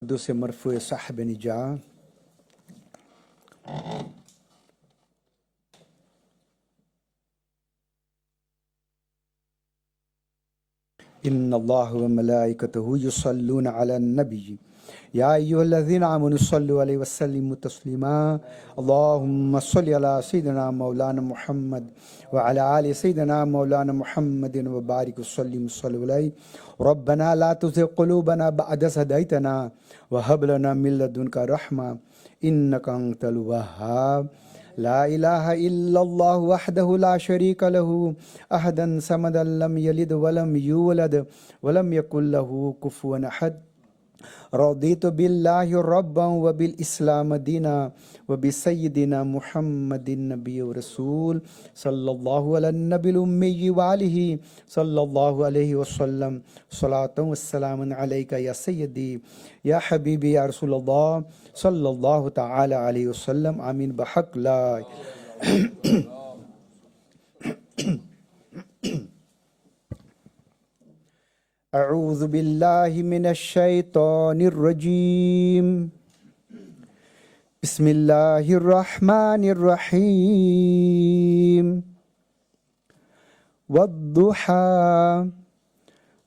القدس مرفوع صاحب نجاح. ان اللہ وملائکتہ یصلون علی النبی یا ایھا الذین آمنوا صلوا علیہ وسلموا تسلیما اللہم صل علی سیدنا مولانا محمد وعلی آل سیدنا مولانا محمد وبارک وسلم صلی علیہ ربنا لا تزغ قلوبنا بعد إذ هديتنا وهب لنا من لدنك رحمة إنك أنت الوهاب لا إله إلا الله وحده لا شريك له أحدا صمدا لم يلد ولم يولد ولم يكن له كفوا أحد رضيت بالله ربا وبالإسلام دينا وبسيدنا محمد النبي ورسول صلى الله على النبي الأمي وآله صلى الله عليه وسلم صلاة والسلام عليك يا سيدي يا حبيبي يا رسول الله صلى الله تعالى عليه وسلم آمين بحق لا اعوذ باللہ من الشیطان الرجیم بسم اللہ الرحمن الرحیم والضحى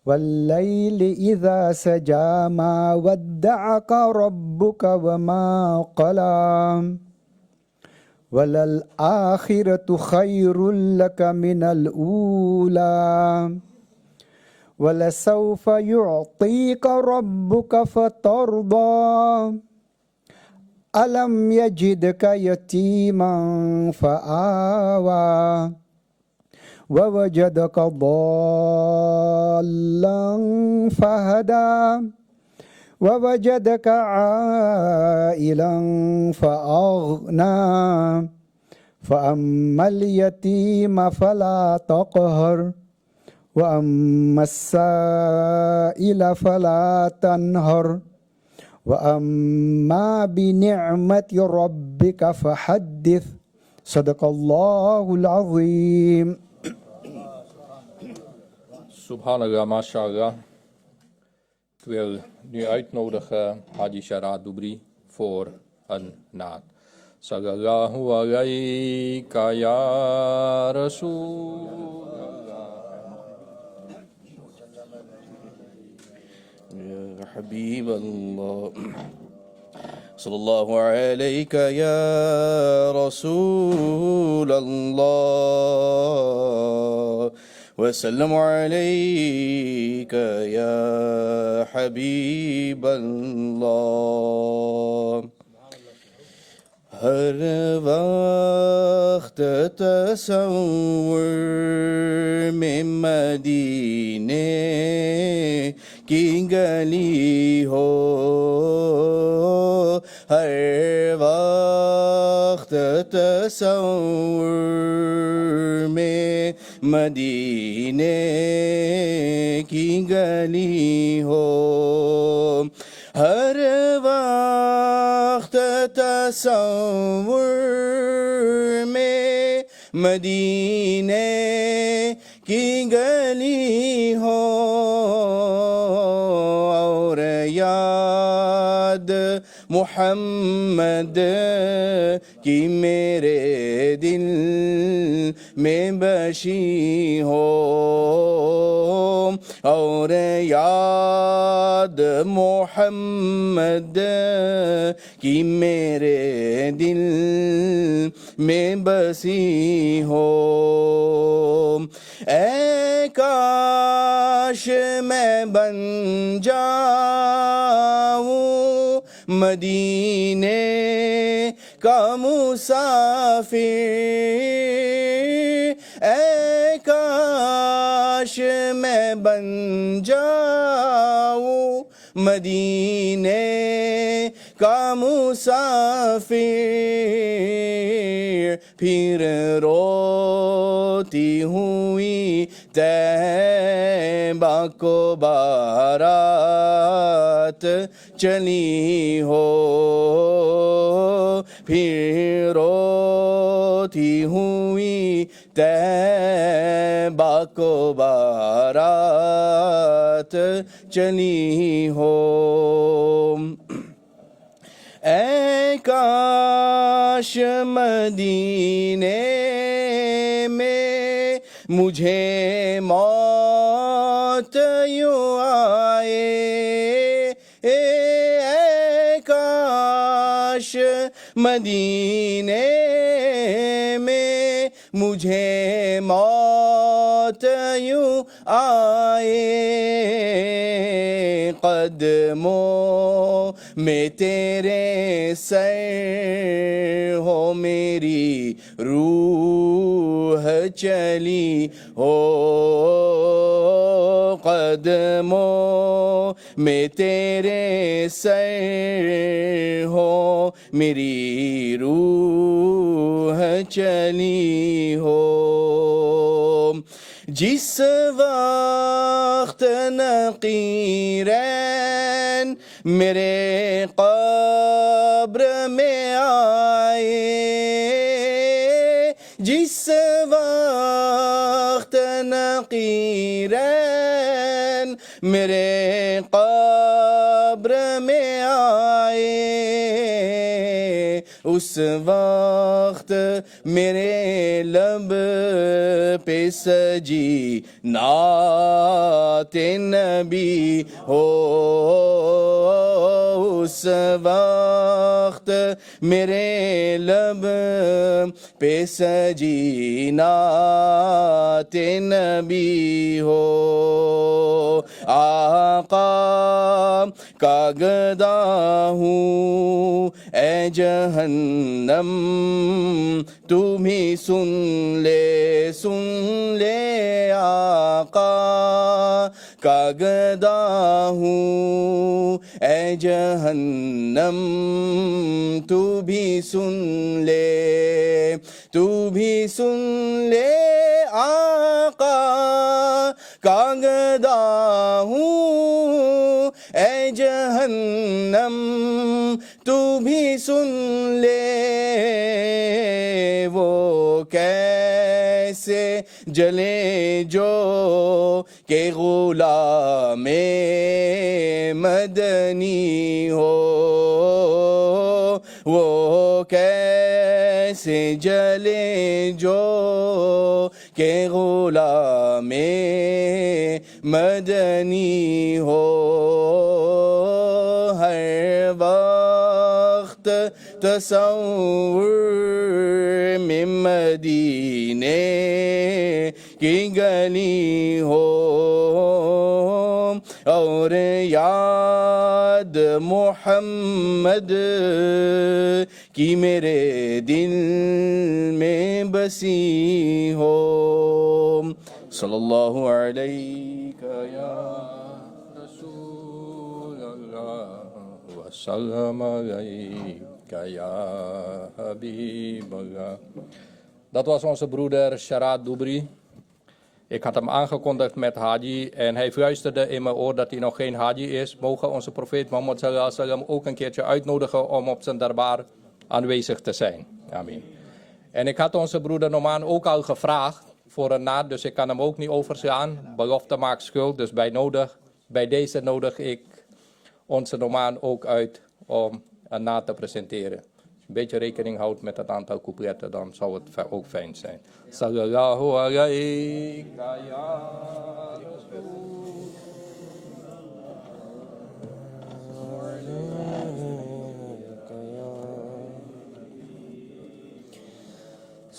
واللیل اذا سجا ما ودعک ربک وما قلى وللآخرة خیر لک من الأولى وَلَسَوْفَ يُعْطِيكَ رَبُّكَ فَتَرْضَى أَلَمْ يَجِدْكَ يَتِيمًا فَآوَى وَوَجَدَكَ ضَالًّا فَهَدَى وَوَجَدَكَ عَائِلًا فَأَغْنَى فَأَمَّا الْيَتِيمَ فَلَا تَقْهَرْ وَأَمَّا السَّائِلَ فَلَا تَنْهَرْ وَأَمَّا بِنِعْمَةِ رَبِّكَ فَحَدِّثْ صدق اللہ العظیم. Subhanallah, mashallah. Ik wil nu uitnodigen Haji Sharad Dubri voor een naad. Sallallahu alayka ya Rasul. يا حبيب الله صلى الله عليك يا رسول الله وسلم عليك يا حبيب الله. ہر وقت تصور میں مدینے کی گلی ہو، ہر وقت تصور میں مدینے کی گلی ہو، ہر وقت تصور میں مدینے کی گلی ہو، اور یاد محمد کی میرے دل میں بشی ہو، اور یاد محمد کی میرے دل میں بسی ہو. اے کاش میں بن جاؤں مدینے کا مسافر، اے کاش میں بن جاؤں مدینے کا مسافر، پھر روتی ہوئی طیبہ کو بارات چلی ہو، پھر روتی ہوئی طیبہ کو بارات چلی ہو. کاش مدینے میں مجھے موت یوں آئے، اے کاش مدینے میں مجھے موت یوں آئے، قدموں میں تیرے سر ہو میری روح چلی ہو، قدموں میں تیرے سر ہو میری روح چلی ہو، جس وقت نقیرین میرے قبر میں آئے، جس وقت نقیرین میرے قبر میں آئے، اس وقت میرے لب پہ سجی نعت نبی ہو، اس وقت میرے لب پہ سجی نعت نبی ہو، آقا کا گدا ہوں اے جہنم تو بھی سن لے آقا کا گدا ہوں اے جہنم تو بھی سن لے آقا کا گدا ہوں اے جہنم تو بھی سن لے، وہ کیسے جلے جو کہ غلام مدنی ہو، وہ کیسے جلے جو کہ غلام مدنی ہو، ہر وقت تصور میں مدینے کی گلی ہو، اور یاد محمد کی میرے دل میں بسی ہو، صلی اللہ علیہ یا رسول اللہ وسلم alayka ya Habib Allah. Dat was onze broeder Sharad Dubri. Ik had hem aangekondigd met Haji en hij fluisterde in mijn oor dat hij nog geen Haji is. Mogen onze profeet Mohammed sallallahu alaihi wasallam ook een keertje uitnodigen om op zijn darbar aanwezig te zijn. Amen. En ik had onze broeder Noman ook al gevraagd voor een naad, dus ik kan hem ook niet overslaan. Belofte maakt schuld, dus bij deze nodig ik onze Noman ook uit om een naad te presenteren. Als je een beetje rekening houdt met het aantal coupletten, dan zou het ook fijn zijn. Sallallahu alayka ya Rasul.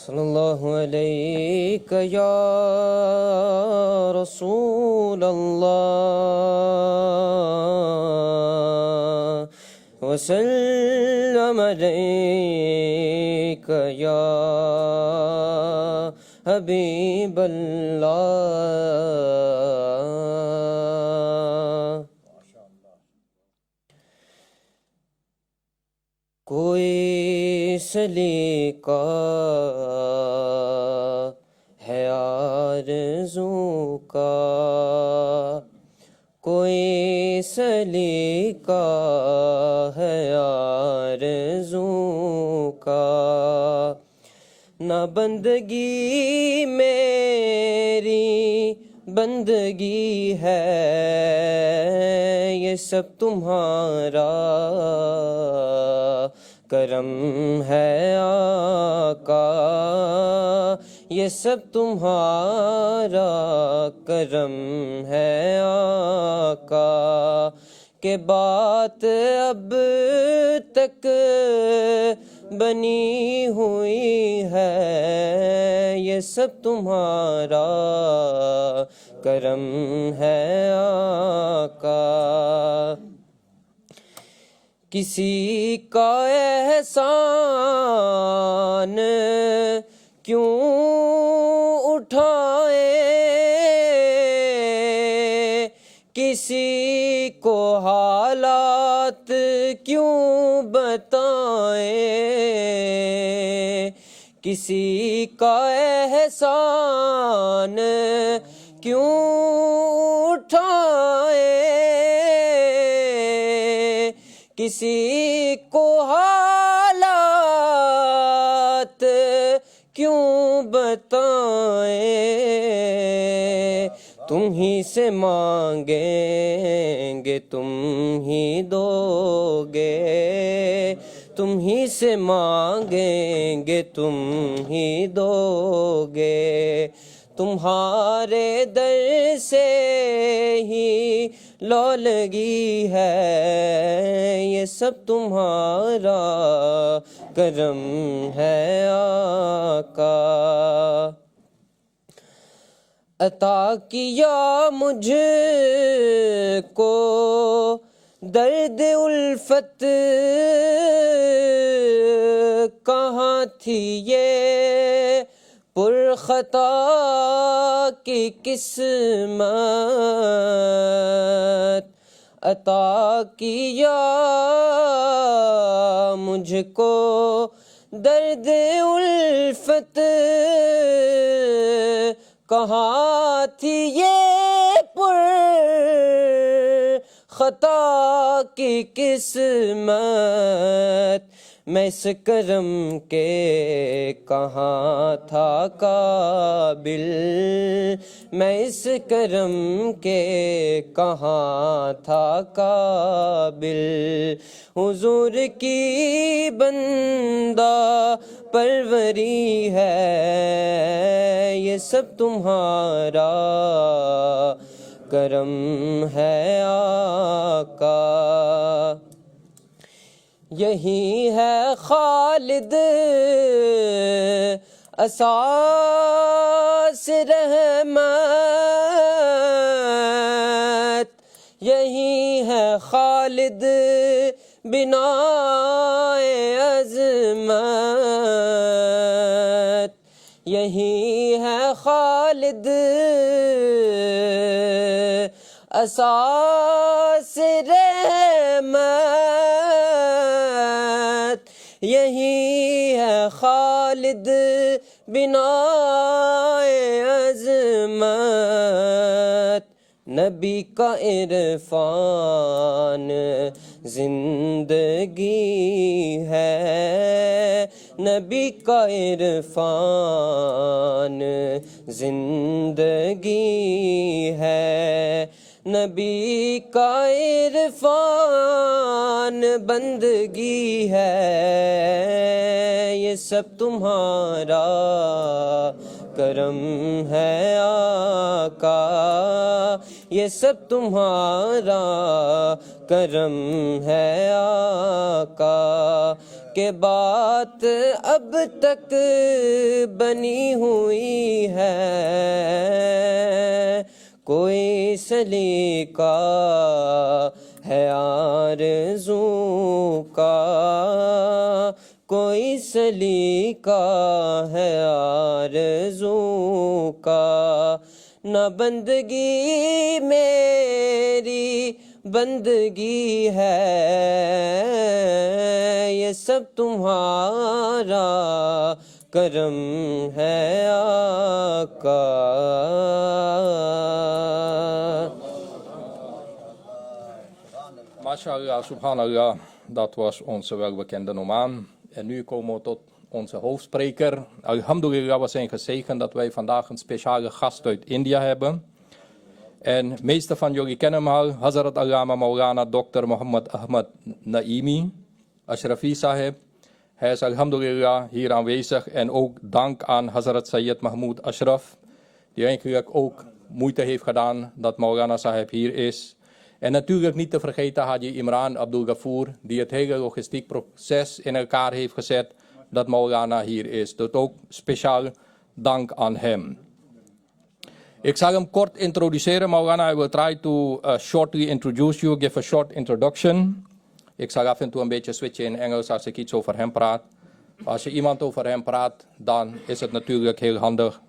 sallallahu alayka ya Rasulallah wa sallam alayka ya Habiballah. کوئی سلیقہ ہے آرزو کا، کوئی سلیقہ ہے آرزو کا، نہ بندگی میری بندگی ہے، یہ سب تمہارا کرم ہے آقا، یہ سب تمہارا کرم ہے آقا، کہ بات اب تک بنی ہوئی ہے، یہ سب تمہارا کرم ہے آقا۔ کسی کا احسان کیوں اٹھائے، کسی کو حالات کیوں بتائیں، کسی کا احسان کیوں اٹھائیں، کسی کو حالات کیوں بتائیں، تم ہی سے مانگیں گے تم ہی دو گے، تم ہی سے مانگیں گے تم ہی دو گے، تمہارے در سے ہی لولگی ہے، یہ سب تمہارا کرم ہے آقا۔ عطا کیا مجھ کو درد الفت، کہاں تھی یہ پرخطا کی قسمت، عطا کیا مجھ کو درد الفت، کہاں تھی یہ خطا کی قسمت، میں اس کرم کے کہاں تھا قابل، میں اس کرم کے کہاں تھا قابل، حضور کی بندہ پروری ہے، یہ سب تمہارا کرم ہے آقا۔ یہی ہے خالد اساس رحمت، یہی ہے خالد بنائے عظمت، یہی ہے خالد اساس رحمت، یہی ہے خالد بنائے عظمت، نبی کا عرفان زندگی ہے، نبی کا عرفان زندگی ہے، نبی کا عرفان بندگی ہے، یہ سب تمہارا کرم ہے آقا، یہ سب تمہارا کرم ہے آقا، کہ بات اب تک بنی ہوئی ہے، کوئی سلیقہ ہے آرزو کا، کوئی سلیقہ ہے آرزو کا، نہ بندگی میری بندگی ہے، یہ سب تمہارا کرم ہے آقا۔ MashaAllah, subhanallah, dat was onze welbekende Nomaan. En nu komen we tot onze hoofdspreker. Alhamdulillah, we zijn gezegend dat wij vandaag een speciale gast uit India hebben. En de meeste van jullie kennen hem al, Hazrat Allama Maulana Dr. Muhammad Ahmad Naimi, Ashrafi Sahib. Hij is alhamdulillah hier aanwezig en ook dank aan Hazrat Sayyid Mahmoud Ashraf, die eigenlijk ook moeite heeft gedaan dat Maulana Sahib hier is. En natuurlijk niet te vergeten Haji Imran Abdul Ghafoor, die het hele logistiek proces in elkaar heeft gezet dat Maulana hier is. Dus ook speciaal dank aan hem. Ik zal hem kort introduceren. Maulana, I will try to shortly introduce you, give a short introduction. Ik zal af en toe een beetje switchen in Engels als ik iets over hem praat. Als je iemand over hem praat, dan is het natuurlijk heel handig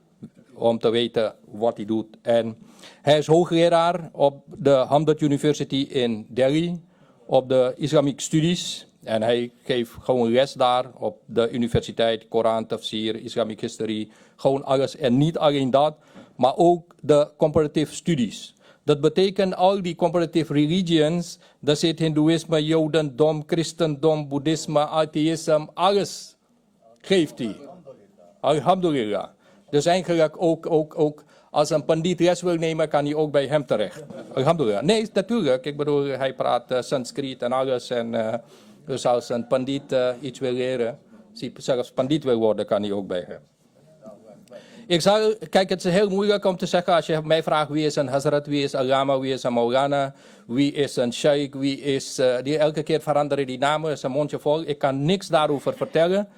om te weten wat hij doet. En hij is hoogleraar op de Hamdard University in Delhi, op de Islamic Studies. En hij geeft gewoon les daar op de universiteit, Koran, Tafsir, Islamic History, gewoon alles. En niet alleen dat, maar ook de comparative studies. Dat betekent al die comparative religions, daar zit Hindoeïsme, Jodendom, Christendom, Boeddhisme, atheïsme, alles geeft hij. Alhamdulillah. Dus eigenlijk ook als een pandit les wil nemen, kan hij ook bij hem terecht. Alhamdulillah. Nee, natuurlijk. Ik bedoel, hij praat Sanskriet en alles. En dus als een pandit iets wil leren, zelfs pandit wil worden, kan hij ook bij hem. Kijk, het is heel moeilijk om te zeggen als je mij vraagt wie is een Hazrat, wie is een Lama, wie is een Maulana, wie is een Sheikh, wie is... die elke keer veranderen die namen, is een mondje vol. Ik kan niks daarover vertellen.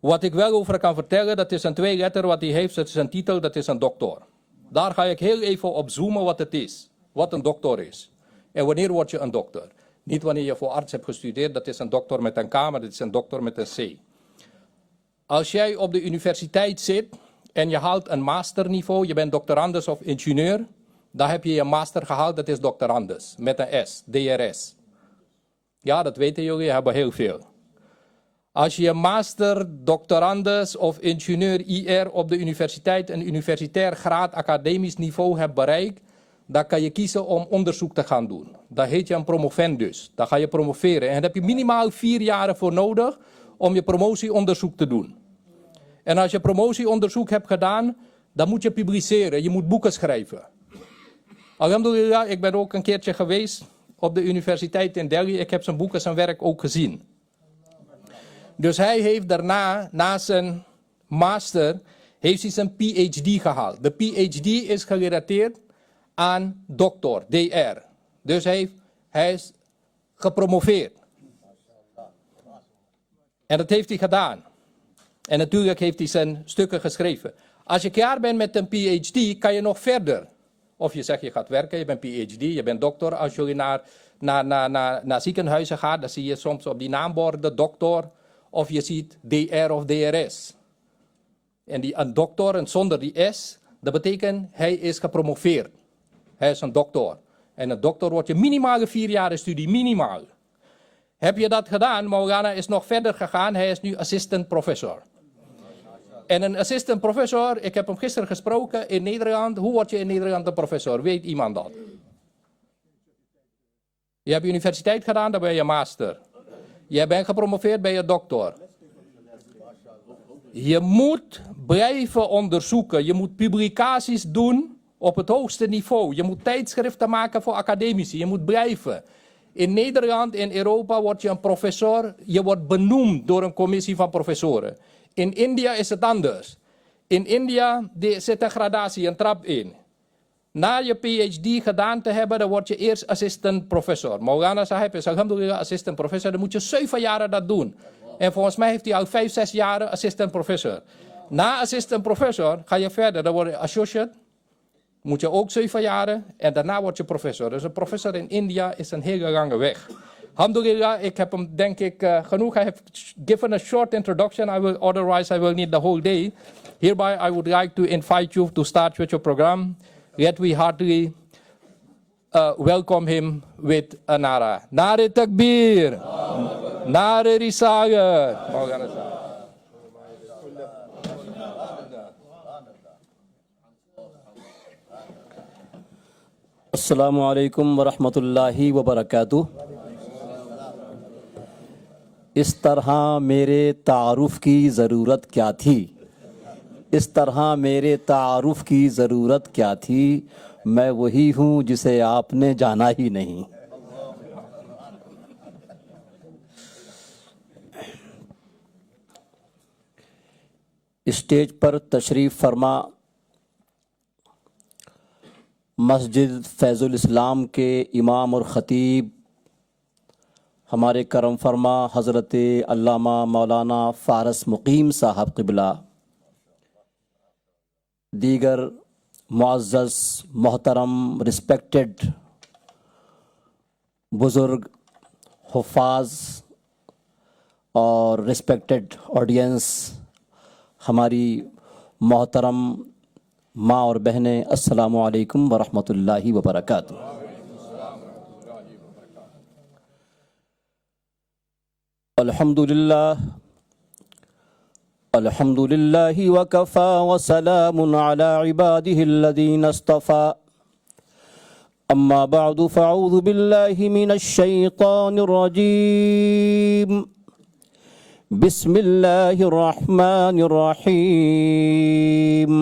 Wat ik wel over kan vertellen, dat is een 2-letter wat hij heeft, dat is een titel, dat is een dokter. Daar ga ik heel even op zoomen wat het is, wat een dokter is. En wanneer word je een dokter? Niet wanneer je voor arts hebt gestudeerd, dat is een dokter met een K, maar dat is een dokter met een C. Als jij op de universiteit zit en je haalt een masterniveau, je bent doctorandus of ingenieur, dan heb je je master gehaald, dat is doctorandus, met een S, DRS. Ja, dat weten jullie, hebben heel veel. Als je master, doctorandus of ingenieur IR op de universiteit, een universitair graad, academisch niveau hebt bereikt, dan kan je kiezen om onderzoek te gaan doen. Dat heet je een promovendus. Dan ga je promoveren. En daar heb je minimaal 4 jaar voor nodig om je promotieonderzoek te doen. En als je promotieonderzoek hebt gedaan, dan moet je publiceren. Je moet boeken schrijven. Alhamdulillah, ik ben ook een keertje geweest op de universiteit in Delhi. Ik heb zijn boeken, zijn werk ook gezien. Dus hij heeft daarna, na zijn master, heeft hij zijn PhD gehaald. De PhD is gerelateerd aan dokter, DR. Dus hij is gepromoveerd. En dat heeft hij gedaan. En natuurlijk heeft hij zijn stukken geschreven. Als je klaar bent met een PhD, kan je nog verder. Of je zegt, je gaat werken, je bent PhD, je bent dokter. Als je naar ziekenhuizen gaat, dan zie je soms op die naamborden dokter. Of je ziet DR of DRS. En een dokter, en zonder die S, dat betekent hij is gepromoveerd. Hij is een dokter. En een dokter wordt je minimale 4 jaar studie, minimaal. Heb je dat gedaan? Maulana is nog verder gegaan, hij is nu assistant professor. En een assistant professor, ik heb hem gisteren gesproken in Nederland. Hoe word je in Nederland een professor? Weet iemand dat? Je hebt universiteit gedaan, dan ben je master. Je bent gepromoveerd, ben je dokter. Je moet blijven onderzoeken. Je moet publicaties doen op het hoogste niveau. Je moet tijdschriften maken voor academici. Je moet blijven. In Nederland, in Europa word je een professor. Je wordt benoemd door een commissie van professoren. In India is het anders. In India zit een gradatie, een trap in. Na je PhD gedaan te hebben, dan word je eerst assistant professor. Maulana Sahib is alhamdulillah assistant professor. Dan moet je 7 jaar dat doen. En volgens mij heeft hij al 5, 6 jaar assistant professor. Na assistant professor ga je verder. Dan word je associate. Moet je ook 7 jaar. En daarna word je professor. Dus een professor in India is een hele lange weg. Alhamdulillah, ik heb hem denk ik genoeg. I have given a short introduction. Otherwise I will need the whole day. Hereby I would like to invite you to start with your program. Let we heartily welcome him with a nara. Nare takbir. Nare risalat. السلام علیکم ورحمۃ اللہ وبرکاتہ. اس طرح میرے تعارف کی ضرورت کیا تھی؟ اس طرح میرے تعارف کی ضرورت کیا تھی؟ میں وہی ہوں جسے آپ نے جانا ہی نہیں. اسٹیج پر تشریف فرما مسجد فیض الاسلام کے امام اور خطیب ہمارے کرم فرما حضرت علامہ مولانا فارس مقیم صاحب قبلہ، دیگر معزز محترم رسپیکٹڈ بزرگ حفاظ اور رسپیکٹڈ آڈینس، ہماری محترم ماں اور بہنیں، السلام علیکم ورحمۃ اللہ وبرکاتہ۔ الحمد للہ وکفا وسلام علی عبادہ الذین اصطفى، اما بعد فاعوذ باللہ من الشیطان الرجیم، بسم اللہ الرحمن الرحیم۔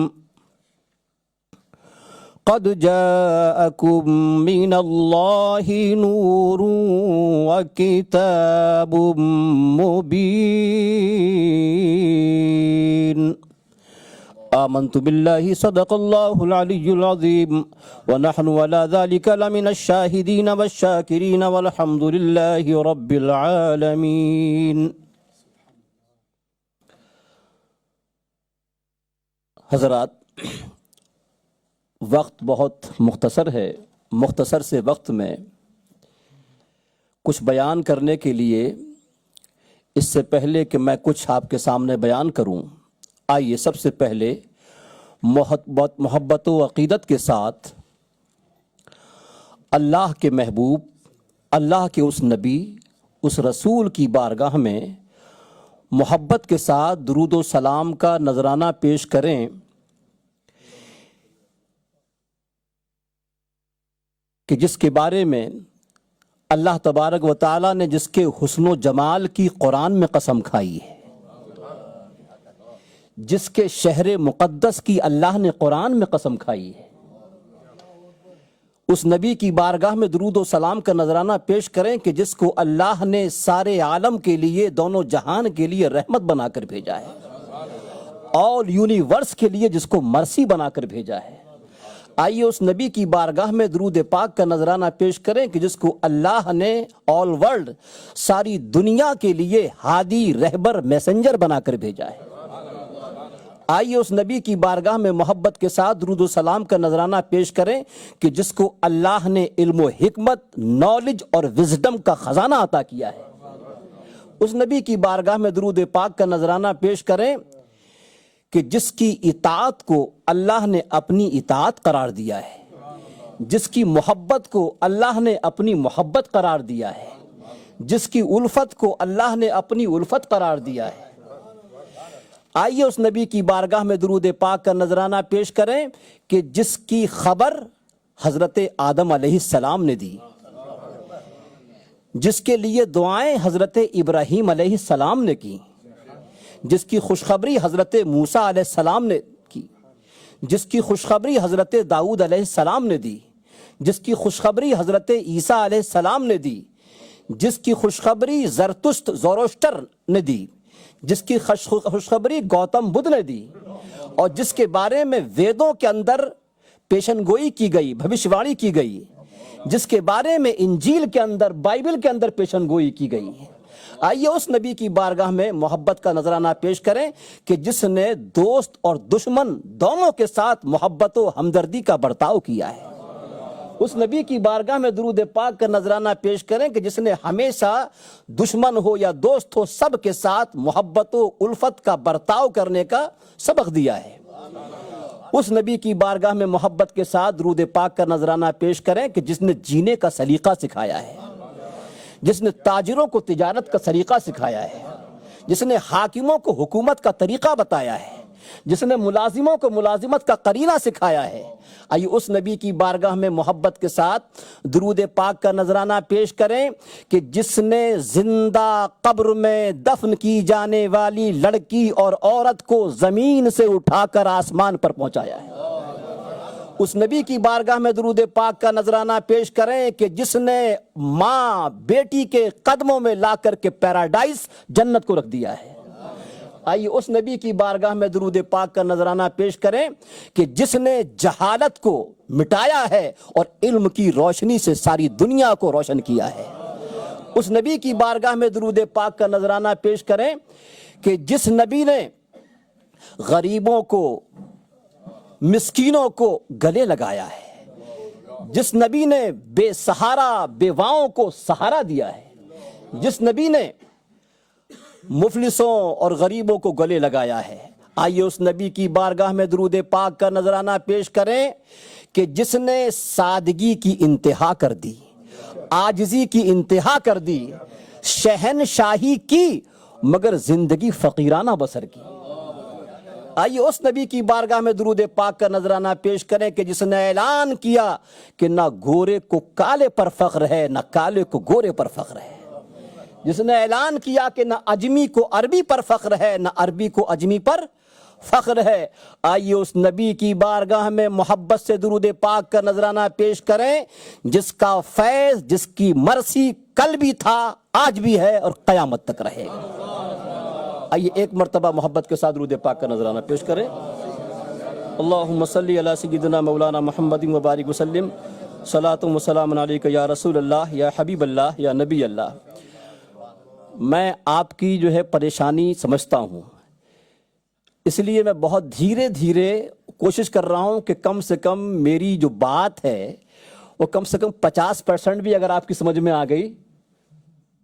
قد جاءكم من اللہ نور وکتاب مبین۔ آمنت باللہ صدق اللہ العلی العظیم ونحن على ذلك لمن الشاہدین والشاکرین والحمد للہ رب العالمین۔ حضرات، وقت بہت مختصر ہے، مختصر سے وقت میں کچھ بیان کرنے کے لیے اس سے پہلے کہ میں کچھ آپ کے سامنے بیان کروں، آئیے سب سے پہلے محبت و عقیدت کے ساتھ اللہ کے محبوب، اللہ کے اس نبی، اس رسول کی بارگاہ میں محبت کے ساتھ درود و سلام کا نذرانہ پیش کریں کہ جس کے بارے میں اللہ تبارک و تعالیٰ نے جس کے حسن و جمال کی قرآن میں قسم کھائی ہے، جس کے شہر مقدس کی اللہ نے قرآن میں قسم کھائی ہے، اس نبی کی بارگاہ میں درود و سلام کا نذرانہ پیش کریں کہ جس کو اللہ نے سارے عالم کے لیے، دونوں جہان کے لیے رحمت بنا کر بھیجا ہے، آل یونیورس کے لیے جس کو مرسی بنا کر بھیجا ہے۔ آئیے اس نبی کی بارگاہ میں درود پاک کا نذرانہ پیش کریں کہ جس کو اللہ نے آل ورلڈ، ساری دنیا کے لیے ہادی، رہبر، میسنجر بنا کر بھیجا ہے۔ آئیے اس نبی کی بارگاہ میں محبت کے ساتھ درود و سلام کا نذرانہ پیش کریں کہ جس کو اللہ نے علم و حکمت، نالج اور وزڈم کا خزانہ عطا کیا ہے۔ اس نبی کی بارگاہ میں درود پاک کا نذرانہ پیش کریں کہ جس کی اطاعت کو اللہ نے اپنی اطاعت قرار دیا ہے، جس کی محبت کو اللہ نے اپنی محبت قرار دیا ہے، جس کی الفت کو اللہ نے اپنی الفت قرار دیا ہے۔ آئیے اس نبی کی بارگاہ میں درود پاک کا نذرانہ پیش کریں کہ جس کی خبر حضرت آدم علیہ السلام نے دی، جس کے لیے دعائیں حضرت ابراہیم علیہ السلام نے کی، جس کی خوشخبری حضرت موسیٰ علیہ السلام نے کی، جس کی خوشخبری حضرت داؤد علیہ السلام نے دی، جس کی خوشخبری حضرت عیسیٰ علیہ السلام نے دی، جس کی خوشخبری زرتشت زوروشٹر نے دی، جس کی خوشخبری گوتم بدھ نے دی، اور جس کے بارے میں ویدوں کے اندر پیشن گوئی کی گئی، بھوشوانی کی گئی، جس کے بارے میں انجیل کے اندر، بائبل کے اندر پیشن گوئی کی گئی۔ آئیے اس نبی کی بارگاہ میں محبت کا نذرانہ پیش کریں کہ جس نے دوست اور دشمن دونوں کے ساتھ محبت و ہمدردی کا برتاؤ کیا ہے۔ اس نبی کی بارگاہ میں درود پاک کا نذرانہ پیش کریں کہ جس نے ہمیشہ دشمن ہو یا دوست ہو سب کے ساتھ محبت و الفت کا برتاؤ کرنے کا سبق دیا ہے۔ اس نبی کی بارگاہ میں محبت کے ساتھ درود پاک کا نذرانہ پیش کریں کہ جس نے جینے کا سلیقہ سکھایا ہے، جس نے تاجروں کو تجارت کا طریقہ سکھایا ہے، جس نے حاکموں کو حکومت کا طریقہ بتایا ہے، جس نے ملازموں کو ملازمت کا قرینہ سکھایا ہے۔ آئیے اس نبی کی بارگاہ میں محبت کے ساتھ درود پاک کا نذرانہ پیش کریں کہ جس نے زندہ قبر میں دفن کی جانے والی لڑکی اور عورت کو زمین سے اٹھا کر آسمان پر پہنچایا ہے۔ اس نبی کی بارگاہ میں درود پاک کا نذرانہ پیش کریں کہ جس نے ماں بیٹی کے قدموں میں لا کر کے پیراڈائز، جنت کو رکھ دیا ہے۔ آئیے اس نبی کی بارگاہ میں درود پاک کا نذرانہ پیش کریں کہ جس نے جہالت کو مٹایا ہے اور علم کی روشنی سے ساری دنیا کو روشن کیا ہے۔ اس نبی کی بارگاہ میں درود پاک کا نذرانہ پیش کریں کہ جس نبی نے غریبوں کو، مسکینوں کو گلے لگایا ہے، جس نبی نے بے سہارا بیواؤں کو سہارا دیا ہے، جس نبی نے مفلسوں اور غریبوں کو گلے لگایا ہے، آئیے اس نبی کی بارگاہ میں درود پاک کا نذرانہ پیش کریں کہ جس نے سادگی کی انتہا کر دی، عاجزی کی انتہا کر دی، شہنشاہی کی مگر زندگی فقیرانہ بسر کی۔ آئیے اس نبی کی بارگاہ میں درود پاک کا نذرانہ پیش کریں کہ جس نے اعلان کیا کہ نہ گورے کو کالے پر فخر ہے، نہ کالے کو گورے پر فخر ہے، جس نے اعلان کیا کہ نہ اجمی کو عربی پر فخر ہے، نہ عربی کو اجمی پر فخر ہے۔ آئیے اس نبی کی بارگاہ میں محبت سے درود پاک کا نذرانہ پیش کریں جس کا فیض، جس کی مرسی کل بھی تھا، آج بھی ہے اور قیامت تک رہے گا۔ آئیے ایک مرتبہ محبت کے ساتھ درود پاک کا نذرانہ پیش کریں۔ اللہم صلی علی سیدنا مولانا محمد وبارک وسلم، صلاۃ و سلام علیک یا رسول اللہ، یا حبیب اللہ، یا نبی اللہ۔ میں آپ کی جو ہے پریشانی سمجھتا ہوں، اس لیے میں بہت دھیرے دھیرے کوشش کر رہا ہوں کہ کم سے کم میری جو بات ہے وہ کم سے کم 50% بھی اگر آپ کی سمجھ میں آ گئی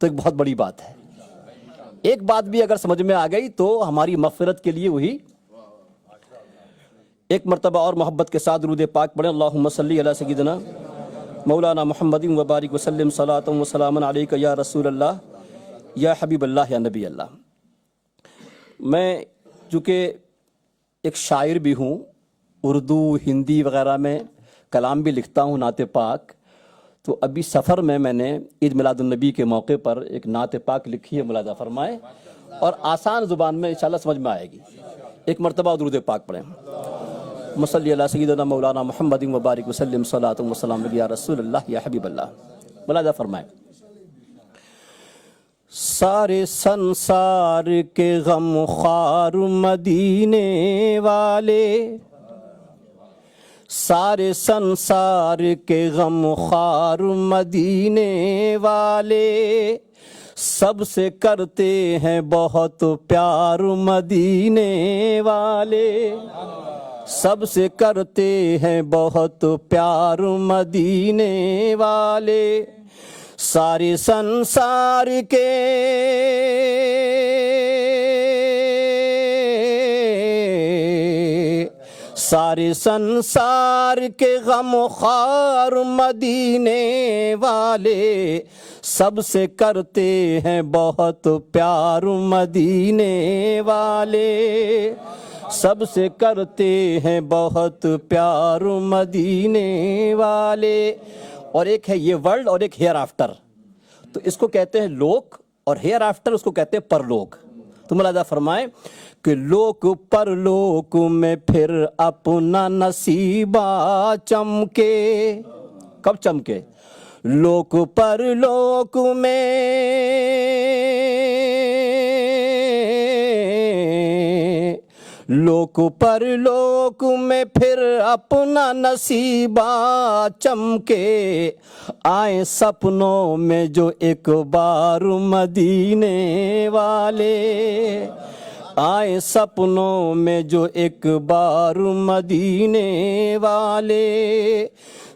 تو ایک بہت بڑی بات ہے۔ ایک بات بھی اگر سمجھ میں آ گئی تو ہماری مغفرت کے لیے وہی۔ ایک مرتبہ اور محبت کے ساتھ درود پاک پڑھیں۔ اللہم صلی علی سیدنا مولانا محمد وبارک وسلم، صلاۃ و سلام علیک یا رسول اللہ، یا حبیب اللہ، یا نبی اللہ۔ میں چونکہ ایک شاعر بھی ہوں، اردو، ہندی وغیرہ میں کلام بھی لکھتا ہوں، نعت پاک، تو ابھی سفر میں نے عید میلاد النبی کے موقع پر ایک نعت پاک لکھی ہے، ملاحظہ فرمائے، اور آسان زبان میں انشاءاللہ سمجھ میں آئے گی۔ ایک مرتبہ درود پاک پڑھیں۔ مصلی علی سیدنا مولانا محمد وبارک وسلم، صلاۃ و سلام علیک یا رسول اللہ، یا حبیب اللہ۔ ملاحظہ فرمائے۔ سارے سنسار کے غم خوار مدینے والے، سارے سنسار کے غم خوار مدینے والے، سب سے کرتے ہیں بہت پیار مدینے والے، سب سے کرتے ہیں بہت پیار مدینے والے، سارے سنسار کے سارے سنسار کے غم خوار مدینے والے، سب سے کرتے ہیں بہت پیار مدینے والے، سب سے کرتے ہیں بہت پیار مدینے والے۔ اور ایک ہے یہ ورلڈ اور ایک ہیئر آفٹر، تو اس کو کہتے ہیں لوک، اور ہیئر آفٹر اس کو کہتے ہیں پرلوک۔ تو ملاحظہ فرمائیں کہ لوک پرلوک میں پھر اپنا نصیبہ چمکے۔ کب چمکے؟ لوک پرلوک میں لوک پرلوک میں پھر اپنا نصیبہ چمکے، آئیں سپنوں میں جو ایک بار مدینے والے، آئیں سپنوں میں جو ایک بار مدینے والے،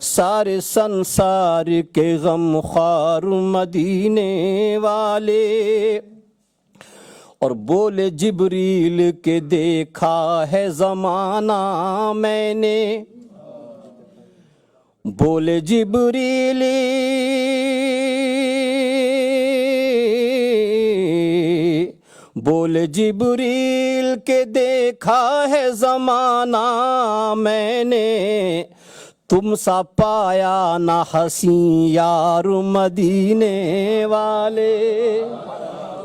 سارے سنسار کے غم خوار مدینے والے۔ اور بولے جبریل کے دیکھا ہے زمانہ میں نے، بولے جبریل بولے جبریل کے دیکھا ہے زمانہ میں نے، تم سا پایا نہ حسین یار مدینے والے،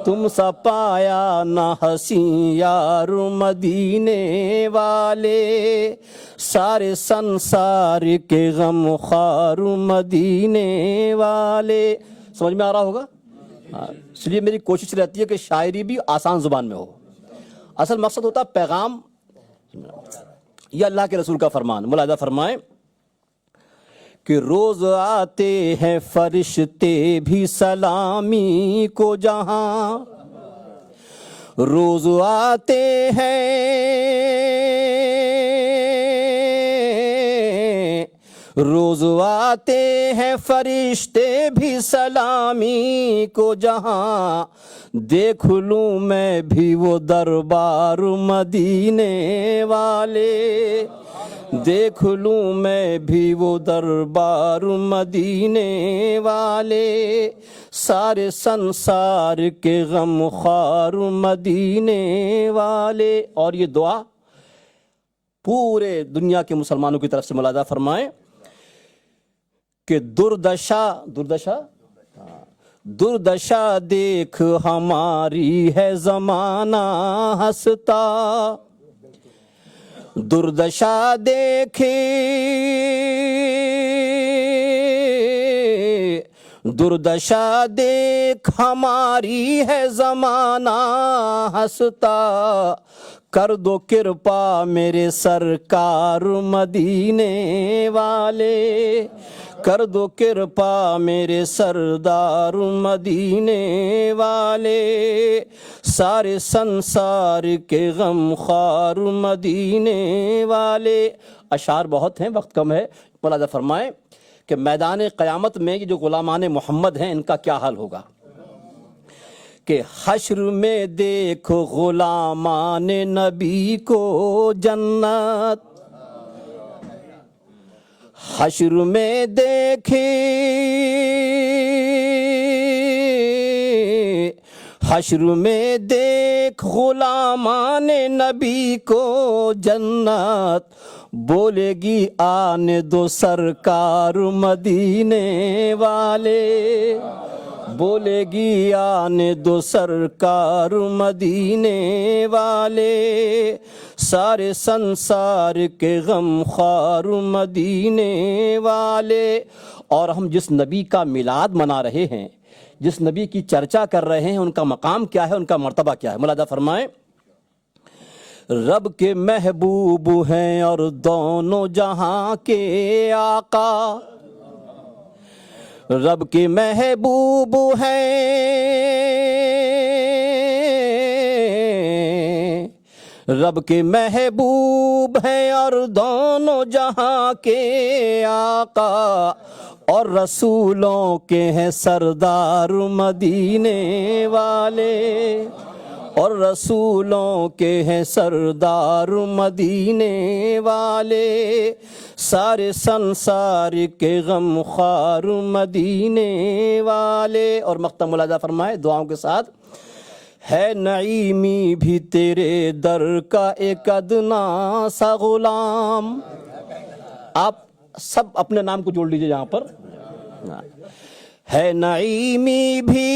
تم سا پایا نہ حسین یار مدینے والے، سارے سنسار کے غم خوار مدینے والے۔ سمجھ میں آ رہا ہوگا؟ اس لیے میری کوشش رہتی ہے کہ شاعری بھی آسان زبان میں ہو، اصل مقصد ہوتا پیغام. یہ اللہ کے رسول کا فرمان. ملاحظہ فرمائیں کہ روز آتے ہیں فرشتے بھی سلامی کو جہاں، روز آتے ہیں، روز آتے ہیں فرشتے بھی سلامی کو جہاں، دیکھ لوں میں بھی وہ دربار مدینے والے، دیکھ لوں میں بھی وہ دربار مدینے والے، سارے سنسار کے غم خوار مدینے والے. اور یہ دعا پورے دنیا کے مسلمانوں کی طرف سے ملاحظہ فرمائیں کہ دردشا دیکھ ہماری ہے زمانہ ہنستا، دردشا دیکھے، دردشا دیکھ ہماری ہے زمانہ ہنستا، کر دو کرپا میرے سرکار مدینے والے، کر دو کرپا میرے سردار مدینے والے، سارے سنسار کے غم خوار مدینے والے. اشعار بہت ہیں، وقت کم ہے. ملاحظہ فرمائیں کہ میدان قیامت میں یہ جو غلامان محمد ہیں ان کا کیا حال ہوگا کہ حشر میں دیکھو غلامان نبی کو جنت، حشر میں دیکھے، حشر میں دیکھ غلامان نبی کو جنت، بولے گی آنے دو سرکار مدینے والے، بولے گی آنے دو سرکار مدینے والے، سارے سنسار کے غم خوار مدینے والے. اور ہم جس نبی کا میلاد منا رہے ہیں، جس نبی کی چرچا کر رہے ہیں، ان کا مقام کیا ہے، ان کا مرتبہ کیا ہے. ملاحظہ فرمائیں رب کے محبوب ہیں اور دونوں جہاں کے آقا، رب کے محبوب ہیں، رب کے محبوب ہیں اور دونوں جہاں کے آقا، اور رسولوں کے ہیں سردار مدینے والے، اور رسولوں کے ہیں سردار مدینے والے، سارے سنسار کے غم خوار مدینے والے. اور مقطع ملاحظہ فرمائے دعاؤں کے ساتھ، ہے نعیمی بھی تیرے در کا ایک ادنا سا غلام. آپ سب اپنے نام کو جوڑ لیجئے یہاں پر. ہے نعیمی بھی،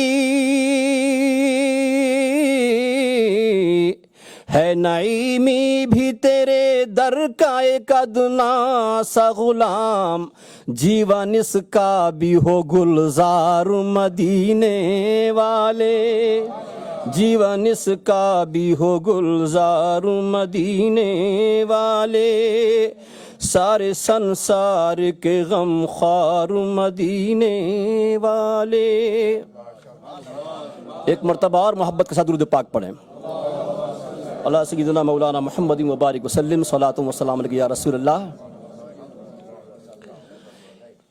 ہے نعیمی بھی تیرے در کا ایک ادنا سا غلام، جیون اس کا بھی ہو گلزار مدینے والے، جیون اس کا بھی ہو گلزار مدینے والے، سارے سنسار کے غم خوار مدینے والے. ایک مرتبہ اور محبت کے ساتھ درود پاک پڑھیں. اللہ سیدنا مولانا محمد مبارک وسلم، صلاۃ و سلام علیک یا رسول اللہ.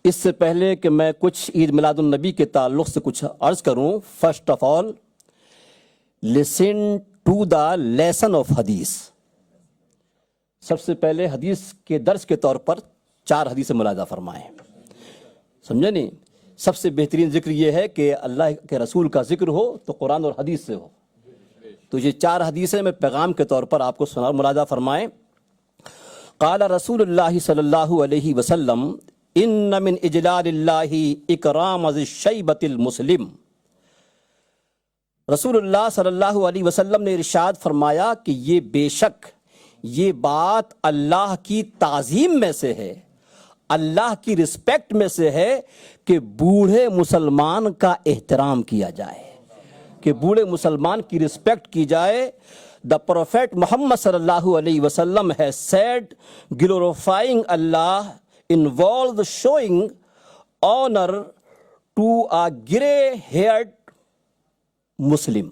اس سے پہلے کہ میں کچھ عید میلاد النبی کے تعلق سے کچھ عرض کروں، first of all listen to the lesson of حدیث. سب سے پہلے حدیث کے درس کے طور پر 4 حدیث ملاحظہ فرمائیں. سمجھے نہیں؟ سب سے بہترین ذکر یہ ہے کہ اللہ کے رسول کا ذکر ہو تو قرآن اور حدیث سے ہو. تو یہ 4 حدیثیں میں پیغام کے طور پر آپ کو سنا. ملاحظہ فرمائیں. قال رسول اللہ صلی اللہ علیہ وسلم ان من اجلال اللہ اکرام ذی الشیبۃ المسلم. رسول اللہ صلی اللہ علیہ وسلم نے ارشاد فرمایا کہ یہ بے شک یہ بات اللہ کی تعظیم میں سے ہے، اللہ کی رسپیکٹ میں سے ہے کہ بوڑھے مسلمان کا احترام کیا جائے، کہ بوڑھے مسلمان کی رسپیکٹ کی جائے. The Prophet Muhammad sallallahu alaihi wasallam has said, glorifying Allah involves showing honor to a grey-haired Muslim.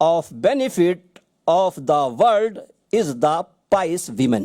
of benefit of the world is the pious women.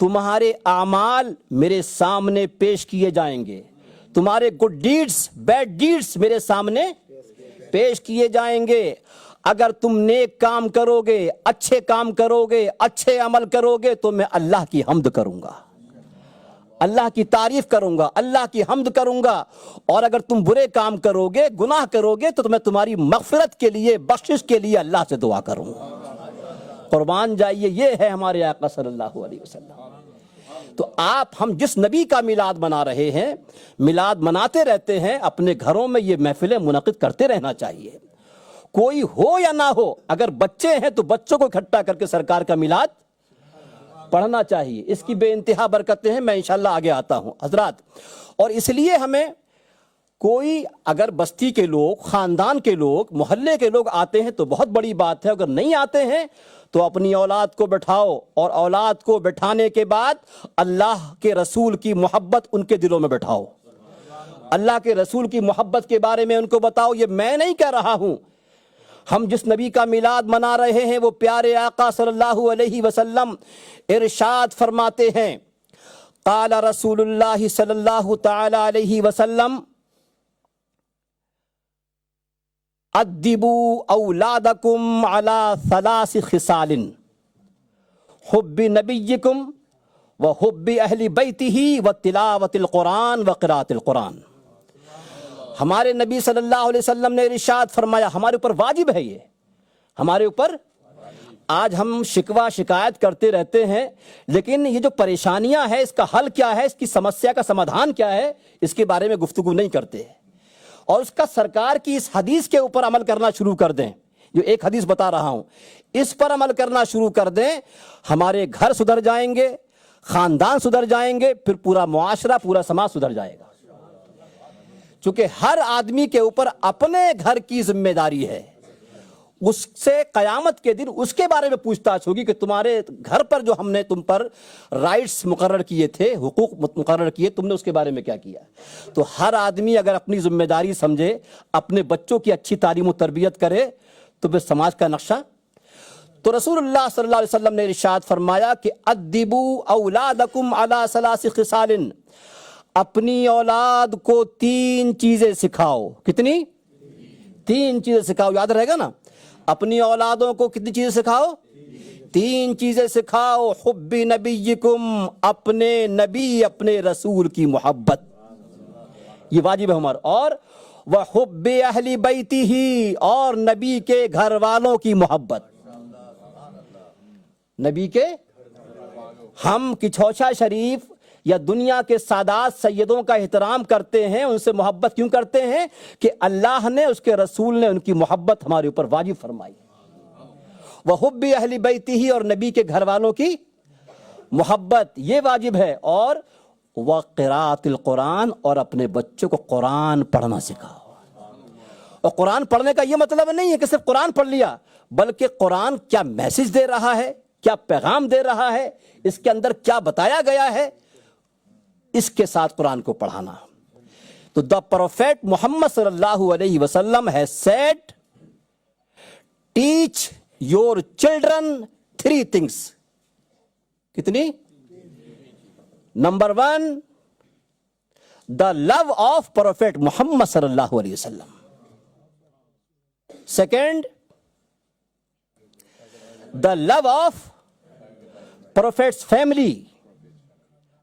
تمہارے اعمال میرے سامنے پیش کیے جائیں گے، تمہارے گڈ ڈیڈز بیڈ ڈیڈز میرے سامنے پیش کیے جائیں گے۔ اگر تم نیک کام کرو گے، اچھے کام کرو گے، اچھے عمل کرو گے تو میں اللہ کی حمد کروں گا، اللہ کی تعریف کروں گا، اللہ کی حمد کروں گا۔ اور اگر تم برے کام کرو گے، گناہ کرو گے تو میں تمہاری مغفرت کے لیے، بخشش کے لیے اللہ سے دعا کروں گا۔ قربان جائیے، یہ ہے ہمارے آقا صلی اللہ علیہ وسلم۔ تو ہم جس نبی کا میلاد منا رہے ہیں، میلاد مناتے رہتے ہیں، اپنے گھروں میں یہ محفلیں منعقد کرتے رہنا چاہیے، کوئی ہو یا نہ ہو۔ اگر بچے ہیں تو بچوں کو اکٹھا کر کے سرکار کا میلاد پڑھنا چاہیے، اس کی بے انتہا برکتیں ہیں۔ میں انشاءاللہ آگے آتا ہوں حضرات۔ اور اس لیے ہمیں کوئی اگر بستی کے لوگ، خاندان کے لوگ، محلے کے لوگ آتے ہیں تو بہت بڑی بات ہے، اگر نہیں آتے ہیں تو اپنی اولاد کو بٹھاؤ، اور اولاد کو بٹھانے کے بعد اللہ کے رسول کی محبت ان کے دلوں میں بٹھاؤ، اللہ کے رسول کی محبت کے بارے میں ان کو بتاؤ۔ یہ میں نہیں کہہ رہا ہوں، ہم جس نبی کا میلاد منا رہے ہیں وہ پیارے آقا صلی اللہ علیہ وسلم ارشاد فرماتے ہیں، قال رسول اللہ صلی اللہ تعالی علیہ وسلم، ادبوا اولادکم علی ثلاث خصال، حب نبیکم وحب اہل بیتہ وتلاوت القرآن وقراءۃ القرآن۔ ہمارے نبی صلی اللہ علیہ وسلم نے ارشاد فرمایا، ہمارے اوپر واجب ہے، یہ ہمارے اوپر۔ آج ہم شکوہ شکایت کرتے رہتے ہیں، لیکن یہ جو پریشانیاں ہیں اس کا حل کیا ہے، اس کی سمسیا کا سمادھان کیا ہے، اس کے بارے میں گفتگو نہیں کرتے۔ اور اس کا سرکار کی اس حدیث کے اوپر عمل کرنا شروع کر دیں، جو ایک حدیث بتا رہا ہوں، اس پر عمل کرنا شروع کر دیں، ہمارے گھر سدھر جائیں گے، خاندان سدھر جائیں گے، پھر پورا معاشرہ، پورا سماج سدھر جائے گا۔ چونکہ ہر آدمی کے اوپر اپنے گھر کی ذمہ داری ہے، اس سے قیامت کے دن اس کے بارے میں پوچھ تاچھ ہوگی کہ تمہارے گھر پر جو ہم نے تم پر رائٹس مقرر کیے تھے، حقوق مقرر کیے، تم نے اس کے بارے میں کیا کیا۔ تو ہر آدمی اگر اپنی ذمہ داری سمجھے، اپنے بچوں کی اچھی تعلیم و تربیت کرے تو پھر سماج کا نقشہ۔ تو رسول اللہ صلی اللہ علیہ وسلم نے ارشاد فرمایا کہ ادبوا اولادکم علی ثلاث خصال، اپنی اولاد کو 3 چیزیں سکھاؤ۔ کتنی؟ 3 چیزیں سکھاؤ، یاد رہے گا نا۔ اپنی اولادوں کو کتنی چیزیں سکھاؤ؟ 3 چیزیں سکھاؤ۔ حب نبیکم، اپنے نبی، اپنے رسول کی محبت، یہ واجب ہے ہمارا۔ اور وحب اہل بیتہ، اور نبی کے گھر والوں کی محبت۔ نبی کے، ہم کچھوچا شریف یا دنیا کے سادات سیدوں کا احترام کرتے ہیں، ان سے محبت کیوں کرتے ہیں؟ کہ اللہ نے، اس کے رسول نے ان کی محبت ہمارے اوپر واجب فرمائی۔ وحب اہل بیتہ، اور نبی کے گھر والوں کی محبت، یہ واجب ہے۔ اور وقراءۃ القرآن، اور اپنے بچوں کو قرآن پڑھنا سکھاؤ۔ اور قرآن پڑھنے کا یہ مطلب نہیں ہے کہ صرف قرآن پڑھ لیا، بلکہ قرآن کیا میسج دے رہا ہے، کیا پیغام دے رہا ہے، اس کے اندر کیا بتایا گیا ہے، اس کے ساتھ قرآن کو پڑھانا۔ تو دا پروفیٹ محمد صلی اللہ علیہ وسلم has said, teach your children 3 things۔ کتنی؟ Number 1، the love of Prophet Muhammad صلی اللہ علیہ وسلم۔ Second، the love of Prophet's family،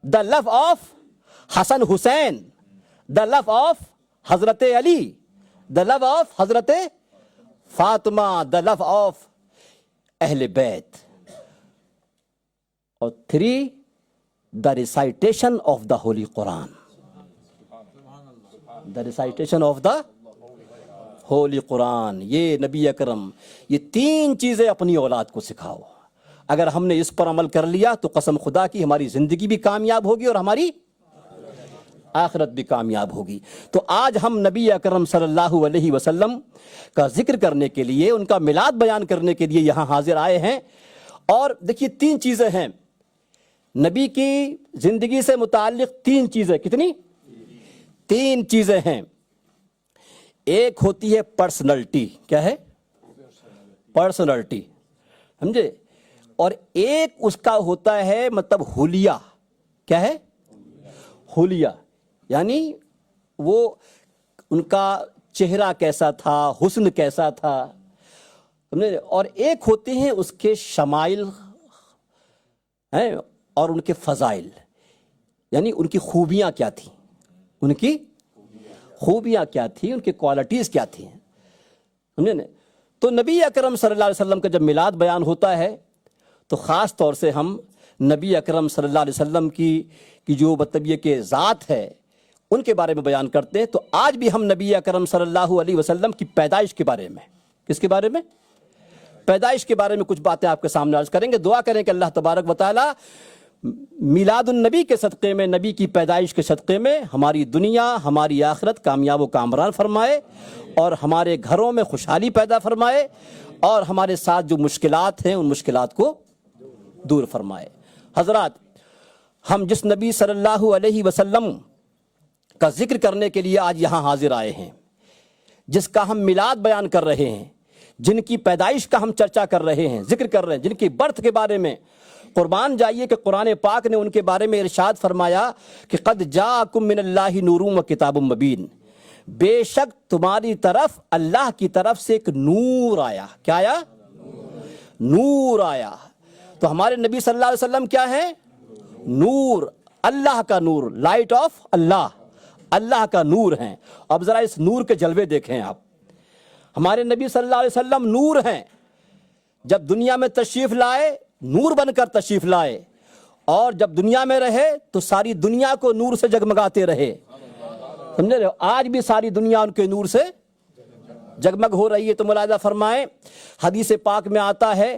the love of Hasan Hussain, the love of حضرت علی، the love of حضرت فاطمہ، the love of اہل بیت۔ اور 3، the recitation of the holy Quran، the recitation of the holy Quran۔ یہ نبی اکرم، یہ 3 چیزیں اپنی اولاد کو سکھاؤ۔ اگر ہم نے اس پر عمل کر لیا تو قسم خدا کی ہماری زندگی بھی کامیاب ہوگی اور ہماری آخرت بھی کامیاب ہوگی۔ تو آج ہم نبی اکرم صلی اللہ علیہ وسلم کا ذکر کرنے کے لیے، ان کا میلاد بیان کرنے کے لیے یہاں حاضر آئے ہیں۔ اور دیکھیے 3 چیزیں ہیں نبی کی زندگی سے متعلق، 3 چیزیں۔ کتنی؟ 3 چیزیں ہیں۔ ایک ہوتی ہے پرسنلٹی۔ کیا ہے؟ پرسنلٹی، سمجھے؟ اور ایک اس کا ہوتا ہے مطلب حلیہ. کیا ہے؟ حلیہ. یعنی وہ ان کا چہرہ کیسا تھا, حسن کیسا تھا. اور ایک ہوتے ہیں اس کے شمائل ہیں اور ان کے فضائل, یعنی ان کی خوبیاں کیا تھیں, ان کی خوبیاں کیا تھیں, ان کی کوالٹیز کیا تھیں. سمجھے نا؟ تو نبی اکرم صلی اللہ علیہ وسلم کا جب میلاد بیان ہوتا ہے تو خاص طور سے ہم نبی اکرم صلی اللہ علیہ وسلم کی جو مطلب یہ کہ ذات ہے ان کے بارے میں بیان کرتے ہیں. تو آج بھی ہم نبی اکرم صلی اللہ علیہ وسلم کی پیدائش کے بارے میں, کس کے بارے میں؟ پیدائش کے بارے میں کچھ باتیں آپ کے سامنے عرض کریں گے. دعا کریں کہ اللہ تبارک و تعالی میلاد النبی کے صدقے میں, نبی کی پیدائش کے صدقے میں ہماری دنیا, ہماری آخرت کامیاب و کامران فرمائے, اور ہمارے گھروں میں خوشحالی پیدا فرمائے, اور ہمارے ساتھ جو مشکلات ہیں ان مشکلات کو دور فرمائے. حضرات, ہم جس نبی صلی اللہ علیہ وسلم کا ذکر کرنے کے لیے آج یہاں حاضر آئے ہیں, جس کا ہم میلاد بیان کر رہے ہیں, جن کی پیدائش کا ہم چرچا کر رہے ہیں, ذکر کر رہے ہیں, جن کی برتھ کے بارے میں قربان جائیے کہ قرآن پاک نے ان کے بارے میں ارشاد فرمایا کہ قد جاءکم من اللہ نور و کتاب مبین, بے شک تمہاری طرف اللہ کی طرف سے ایک نور آیا. کیا آیا؟ نور آیا. تو ہمارے نبی صلی اللہ علیہ وسلم کیا ہے؟ نور, اللہ کا نور, لائٹ آف اللہ, اللہ کا نور ہیں. اب ذرا اس نور کے جلوے دیکھیں آپ. ہمارے نبی صلی اللہ علیہ وسلم نور ہیں. جب دنیا میں تشریف لائے نور بن کر تشریف لائے, اور جب دنیا میں رہے تو ساری دنیا کو نور سے جگمگاتے رہے. سمجھے رہے ہو؟ آج بھی ساری دنیا ان کے نور سے جگمگ ہو رہی ہے. تو ملاحظہ فرمائیں, حدیث پاک میں آتا ہے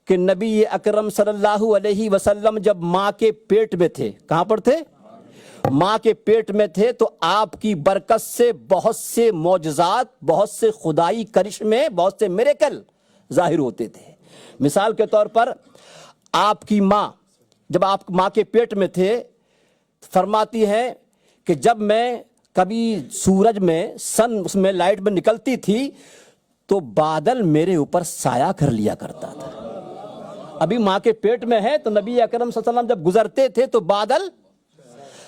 کہ نبی اکرم صلی اللہ علیہ وسلم جب ماں کے پیٹ میں تھے, کہاں پر تھے؟ ماں کے پیٹ میں تھے, تو آپ کی برکت سے بہت سے معجزات, بہت سے خدائی کرشمے, بہت سے میریکل ظاہر ہوتے تھے. مثال کے طور پر آپ کی ماں, جب آپ ماں کے پیٹ میں تھے, فرماتی ہے کہ جب میں کبھی سورج میں, سن اس میں لائٹ میں نکلتی تھی تو بادل میرے اوپر سایہ کر لیا کرتا تھا. ابھی ماں کے پیٹ میں ہے تو نبی اکرم صلی اللہ علیہ وسلم جب گزرتے تھے تو بادل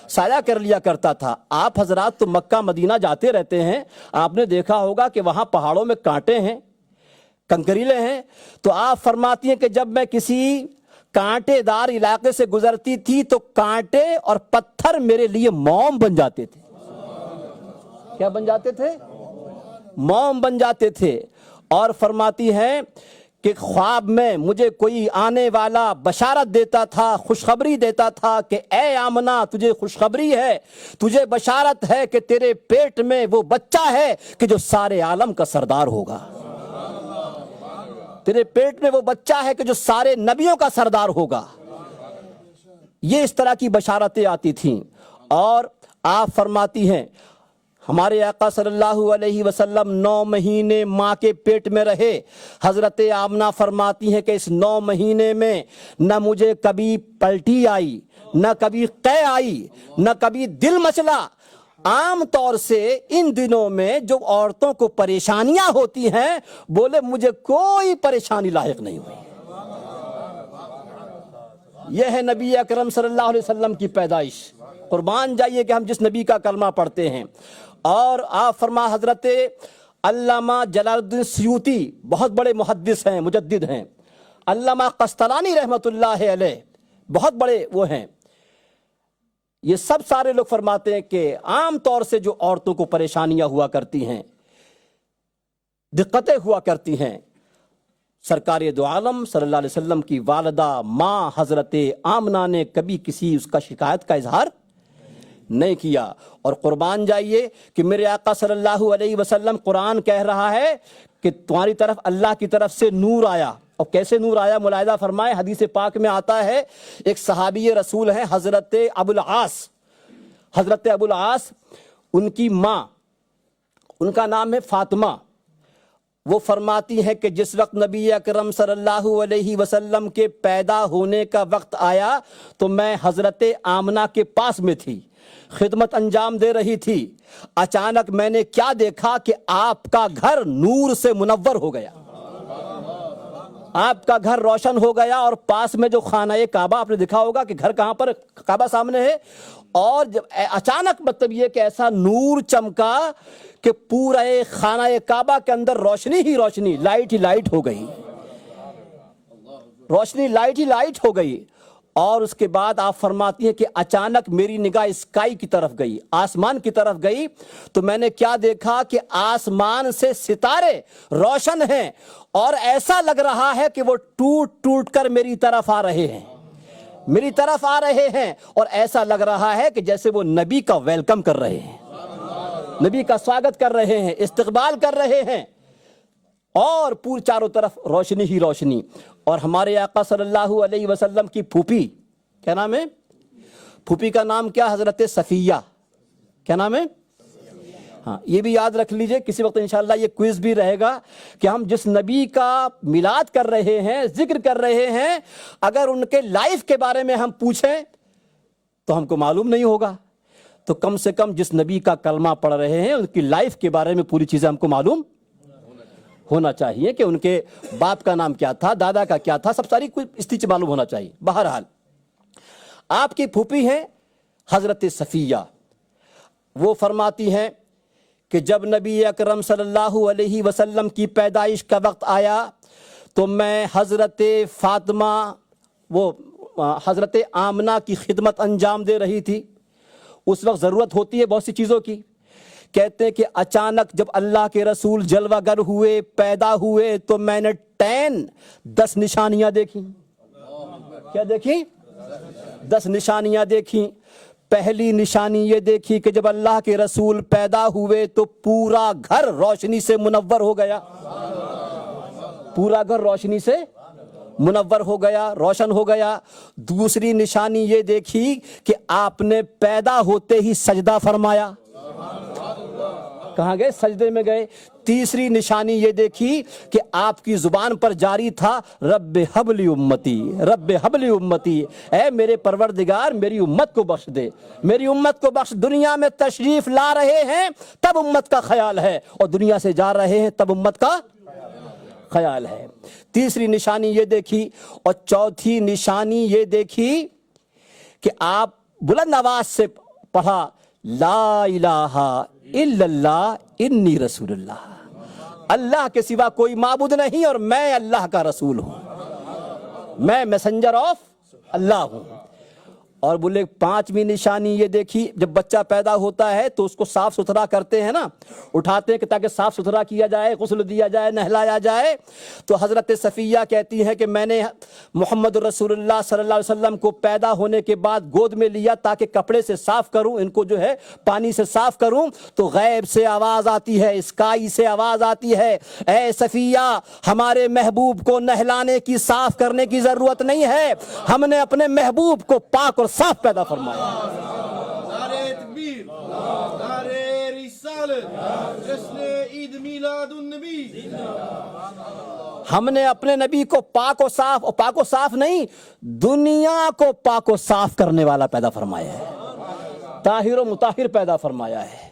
سایہ کر لیا کرتا تھا. آپ حضرات تو مکہ مدینہ جاتے رہتے ہیں, آپ نے دیکھا ہوگا کہ وہاں پہاڑوں میں کانٹے ہیں, کنکریلے ہیں. تو آپ فرماتی ہیں کہ جب میں کسی کانٹے دار علاقے سے گزرتی تھی تو کانٹے اور پتھر میرے لیے موم بن جاتے تھے. کیا بن جاتے تھے؟ موم بن جاتے تھے. اور فرماتی ہیں کہ خواب میں مجھے کوئی آنے والا بشارت دیتا تھا, خوشخبری دیتا تھا کہ اے آمنہ تجھے خوشخبری ہے, تجھے بشارت ہے کہ تیرے پیٹ میں وہ بچہ ہے کہ جو سارے عالم کا سردار ہوگا. تیرے پیٹ میں وہ بچہ ہے کہ جو سارے نبیوں کا سردار ہوگا. یہ اس طرح کی بشارتیں آتی تھیں. اور آپ فرماتی ہیں ہمارے آقا صلی اللہ علیہ وسلم 9 مہینے ماں کے پیٹ میں رہے. حضرت آمنہ فرماتی ہیں کہ اس 9 مہینے میں نہ مجھے کبھی پلٹی آئی, نہ کبھی قے آئی, نہ کبھی دل مچلا. عام طور سے ان دنوں میں جو عورتوں کو پریشانیاں ہوتی ہیں, بولے مجھے کوئی پریشانی لاحق نہیں ہوئی. یہ ہے نبی اکرم صلی اللہ علیہ وسلم کی پیدائش. قربان جائیے کہ ہم جس نبی کا کلمہ پڑھتے ہیں. اور آپ فرما حضرت علامہ جلال الدین سیوطی بہت بڑے محدث ہیں, مجدد ہیں. علامہ قسطلانی رحمۃ اللہ علیہ بہت بڑے وہ ہیں. یہ سب سارے لوگ فرماتے ہیں کہ عام طور سے جو عورتوں کو پریشانیاں ہوا کرتی ہیں, دقتیں ہوا کرتی ہیں, سرکار دو عالم صلی اللہ علیہ وسلم کی والدہ ماں حضرت آمنہ نے کبھی کسی اس کا شکایت کا اظہار نہیں کیا. اور قربان جائیے کہ میرے آقا صلی اللہ علیہ وسلم, قرآن کہہ رہا ہے کہ تمہاری طرف اللہ کی طرف سے نور آیا. اور کیسے نور آیا ملاحظہ فرمائے, حدیث پاک میں آتا ہے ایک صحابی رسول ہیں حضرت ابو العاص. حضرت ابو العاص, ان کی ماں, ان کا نام ہے فاطمہ. وہ فرماتی ہے کہ جس وقت نبی اکرم صلی اللہ علیہ وسلم کے پیدا ہونے کا وقت آیا تو میں حضرت آمنہ کے پاس میں تھی, خدمت انجام دے رہی تھی. اچانک میں نے کیا دیکھا کہ آپ کا گھر نور سے منور ہو گیا. آپ کا گھر روشن ہو گیا اور پاس میں جو خانہ کعبہ، آپ نے دیکھا ہوگا کہ گھر کہاں پر، کعبہ سامنے ہے، اور جب اچانک مطلب یہ کہ ایسا نور چمکا کہ پورا خانہ کعبہ کے اندر روشنی ہی روشنی، لائٹ ہی لائٹ ہو گئی، روشنی لائٹ ہی لائٹ ہو گئی۔ اور اس کے بعد آپ فرماتی ہیں کہ اچانک میری نگاہ اسکائی کی طرف گئی، آسمان کی طرف گئی، تو میں نے کیا دیکھا کہ آسمان سے ستارے روشن ہیں اور ایسا لگ رہا ہے کہ وہ ٹوٹ ٹوٹ کر میری طرف آ رہے ہیں، میری طرف آ رہے ہیں، اور ایسا لگ رہا ہے کہ جیسے وہ نبی کا ویلکم کر رہے ہیں، نبی کا سواگت کر رہے ہیں، استقبال کر رہے ہیں، اور پور چاروں طرف روشنی ہی روشنی۔ اور ہمارے آقا صلی اللہ علیہ وسلم کی پھوپھی، کیا نام ہے؟ پھوپھی کا نام کیا؟ حضرت صفیہ۔ کیا نام ہے؟ ہاں، یہ بھی یاد رکھ لیجئے، کسی وقت انشاءاللہ یہ کوئز بھی رہے گا کہ ہم جس نبی کا میلاد کر رہے ہیں، ذکر کر رہے ہیں، اگر ان کے لائف کے بارے میں ہم پوچھیں تو ہم کو معلوم نہیں ہوگا، تو کم سے کم جس نبی کا کلمہ پڑھ رہے ہیں ان کی لائف کے بارے میں پوری چیزیں ہم کو معلوم ہونا چاہیے، کہ ان کے باپ کا نام کیا تھا، دادا کا کیا تھا، سب ساری کوئی اس چیز معلوم ہونا چاہیے۔ بہرحال آپ کی پھوپھی ہیں حضرت صفیہ، وہ فرماتی ہیں کہ جب نبی اکرم صلی اللہ علیہ وسلم کی پیدائش کا وقت آیا تو میں حضرت فاطمہ، وہ حضرت آمنہ کی خدمت انجام دے رہی تھی۔ اس وقت ضرورت ہوتی ہے بہت سی چیزوں کی۔ کہتے ہیں کہ اچانک جب اللہ کے رسول جلوہ گر ہوئے، پیدا ہوئے، تو میں نے 10 نشانیاں دیکھیں۔ کیا دیکھیں؟ 10 نشانیاں دیکھیں۔ پہلی نشانی یہ دیکھی کہ جب اللہ کے رسول پیدا ہوئے تو پورا گھر روشنی سے منور ہو گیا، پورا گھر روشنی سے منور ہو گیا، روشن ہو گیا۔ دوسری نشانی یہ دیکھی کہ آپ نے پیدا ہوتے ہی سجدہ فرمایا۔ کہاں گئے؟ سجدے میں گئے۔ تیسری نشانی یہ دیکھی کہ آپ کی زبان پر جاری تھا رب ہب لی امتی، رب ہب لی امتی، اے میرے پروردگار میری امت کو بخش دے، میری امت کو بخش۔ دنیا میں تشریف لا رہے ہیں تب امت کا خیال ہے، اور دنیا سے جا رہے ہیں تب امت کا خیال ہے۔ تیسری نشانی یہ دیکھی، اور چوتھی نشانی یہ دیکھی کہ آپ بلند آواز سے پڑھا لا الہ الا اللہ انی رسول اللہ، اللہ کے سوا کوئی معبود نہیں اور میں اللہ کا رسول ہوں، میں میسنجر آف اللہ ہوں۔ اور بولے 5ویں نشانی یہ دیکھی، جب بچہ پیدا ہوتا ہے تو اس کو صاف ستھرا کرتے ہیں نا، اٹھاتے ہیں کہ تاکہ صاف ستھرا کیا جائے، غسل دیا جائے، نہلایا جائے، تو حضرت صفیہ کہتی ہے کہ میں نے محمد رسول اللہ صلی اللہ علیہ وسلم کو پیدا ہونے کے بعد گود میں لیا تاکہ کپڑے سے صاف کروں، ان کو جو ہے پانی سے صاف کروں، تو غیب سے آواز آتی ہے، اسکائی سے آواز آتی ہے، اے صفیہ ہمارے محبوب کو نہلانے کی، صاف کرنے کی ضرورت نہیں ہے، ہم نے اپنے محبوب کو پاک اور صاف پیدا فرمایا۔ نعرہ تکبیر، نعرہ رسالت، جشن عید میلاد النبی۔ ہم نے اپنے نبی کو پاک و صاف، اور پاک و صاف نہیں، دنیا کو پاک و صاف کرنے والا پیدا فرمایا ہے، طاہر و مطہر پیدا فرمایا ہے۔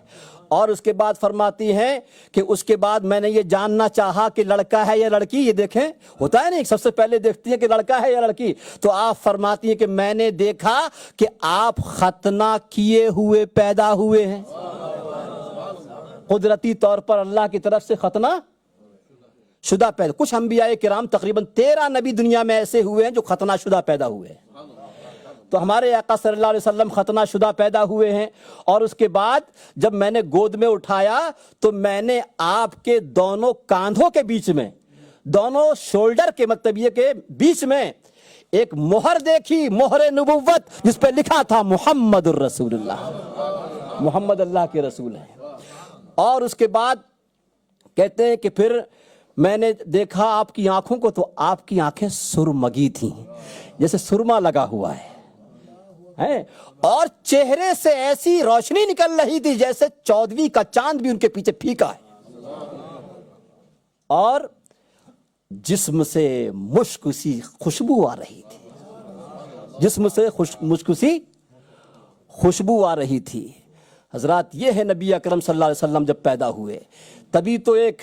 اور اس کے بعد فرماتی ہیں کہ اس کے بعد میں نے یہ جاننا چاہا کہ لڑکا ہے یا لڑکی، یہ دیکھیں ہوتا ہے نہیں، سب سے پہلے دیکھتی ہیں کہ لڑکا ہے یا لڑکی، تو آپ فرماتی ہیں کہ میں نے دیکھا کہ آپ ختنہ کیے ہوئے پیدا ہوئے ہیں، قدرتی طور پر اللہ کی طرف سے ختنہ شدہ پیدا۔ کچھ انبیاء کرام تقریباً 13 نبی دنیا میں ایسے ہوئے ہیں جو ختنہ شدہ پیدا ہوئے ہیں، تو ہمارے آقا صلی اللہ علیہ وسلم ختنہ شدہ پیدا ہوئے ہیں۔ اور اس کے بعد جب میں نے گود میں اٹھایا تو میں نے آپ کے دونوں کاندھوں کے بیچ میں، دونوں شولڈر کے مطلب یہ کہ بیچ میں ایک مہر دیکھی، مہر نبوت، جس پہ لکھا تھا محمد الرسول اللہ، محمد اللہ کے رسول ہیں۔ اور اس کے بعد کہتے ہیں کہ پھر میں نے دیکھا آپ کی آنکھوں کو، تو آپ کی آنکھیں سرمگی تھیں، جیسے سرما لگا ہوا ہے، اور چہرے سے ایسی روشنی نکل رہی تھی جیسے 14ویں کا چاند بھی ان کے پیچھے پھیکا ہے، اور جسم سے مشک سی خوشبو آ رہی تھی، جسم سے مشک سی خوشبو آ رہی تھی۔ حضرات یہ ہے نبی اکرم صلی اللہ علیہ وسلم جب پیدا ہوئے، تبھی تو ایک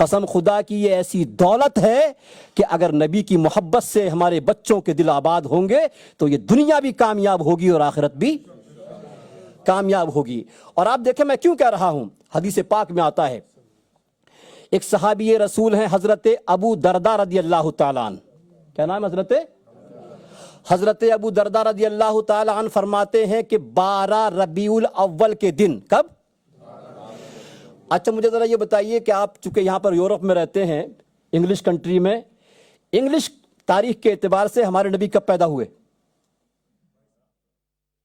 قسم خدا کی یہ ایسی دولت ہے کہ اگر نبی کی محبت سے ہمارے بچوں کے دل آباد ہوں گے تو یہ دنیا بھی کامیاب ہوگی اور آخرت بھی کامیاب ہوگی۔ اور آپ دیکھیں میں کیوں کہہ رہا ہوں، حدیث پاک میں آتا ہے، ایک صحابی رسول ہیں حضرت ابو درداء رضی اللہ تعالیٰ عنہ، کیا نام ہے؟ حضرت ابو درداء رضی اللہ تعالیٰ عنہ فرماتے ہیں کہ 12 ربیع الاول کے دن، کب؟ اچھا مجھے ذرا یہ بتائیے کہ آپ چونکہ یہاں پر یورپ میں رہتے ہیں، انگلش کنٹری میں، انگلش تاریخ کے اعتبار سے ہمارے نبی کب پیدا ہوئے؟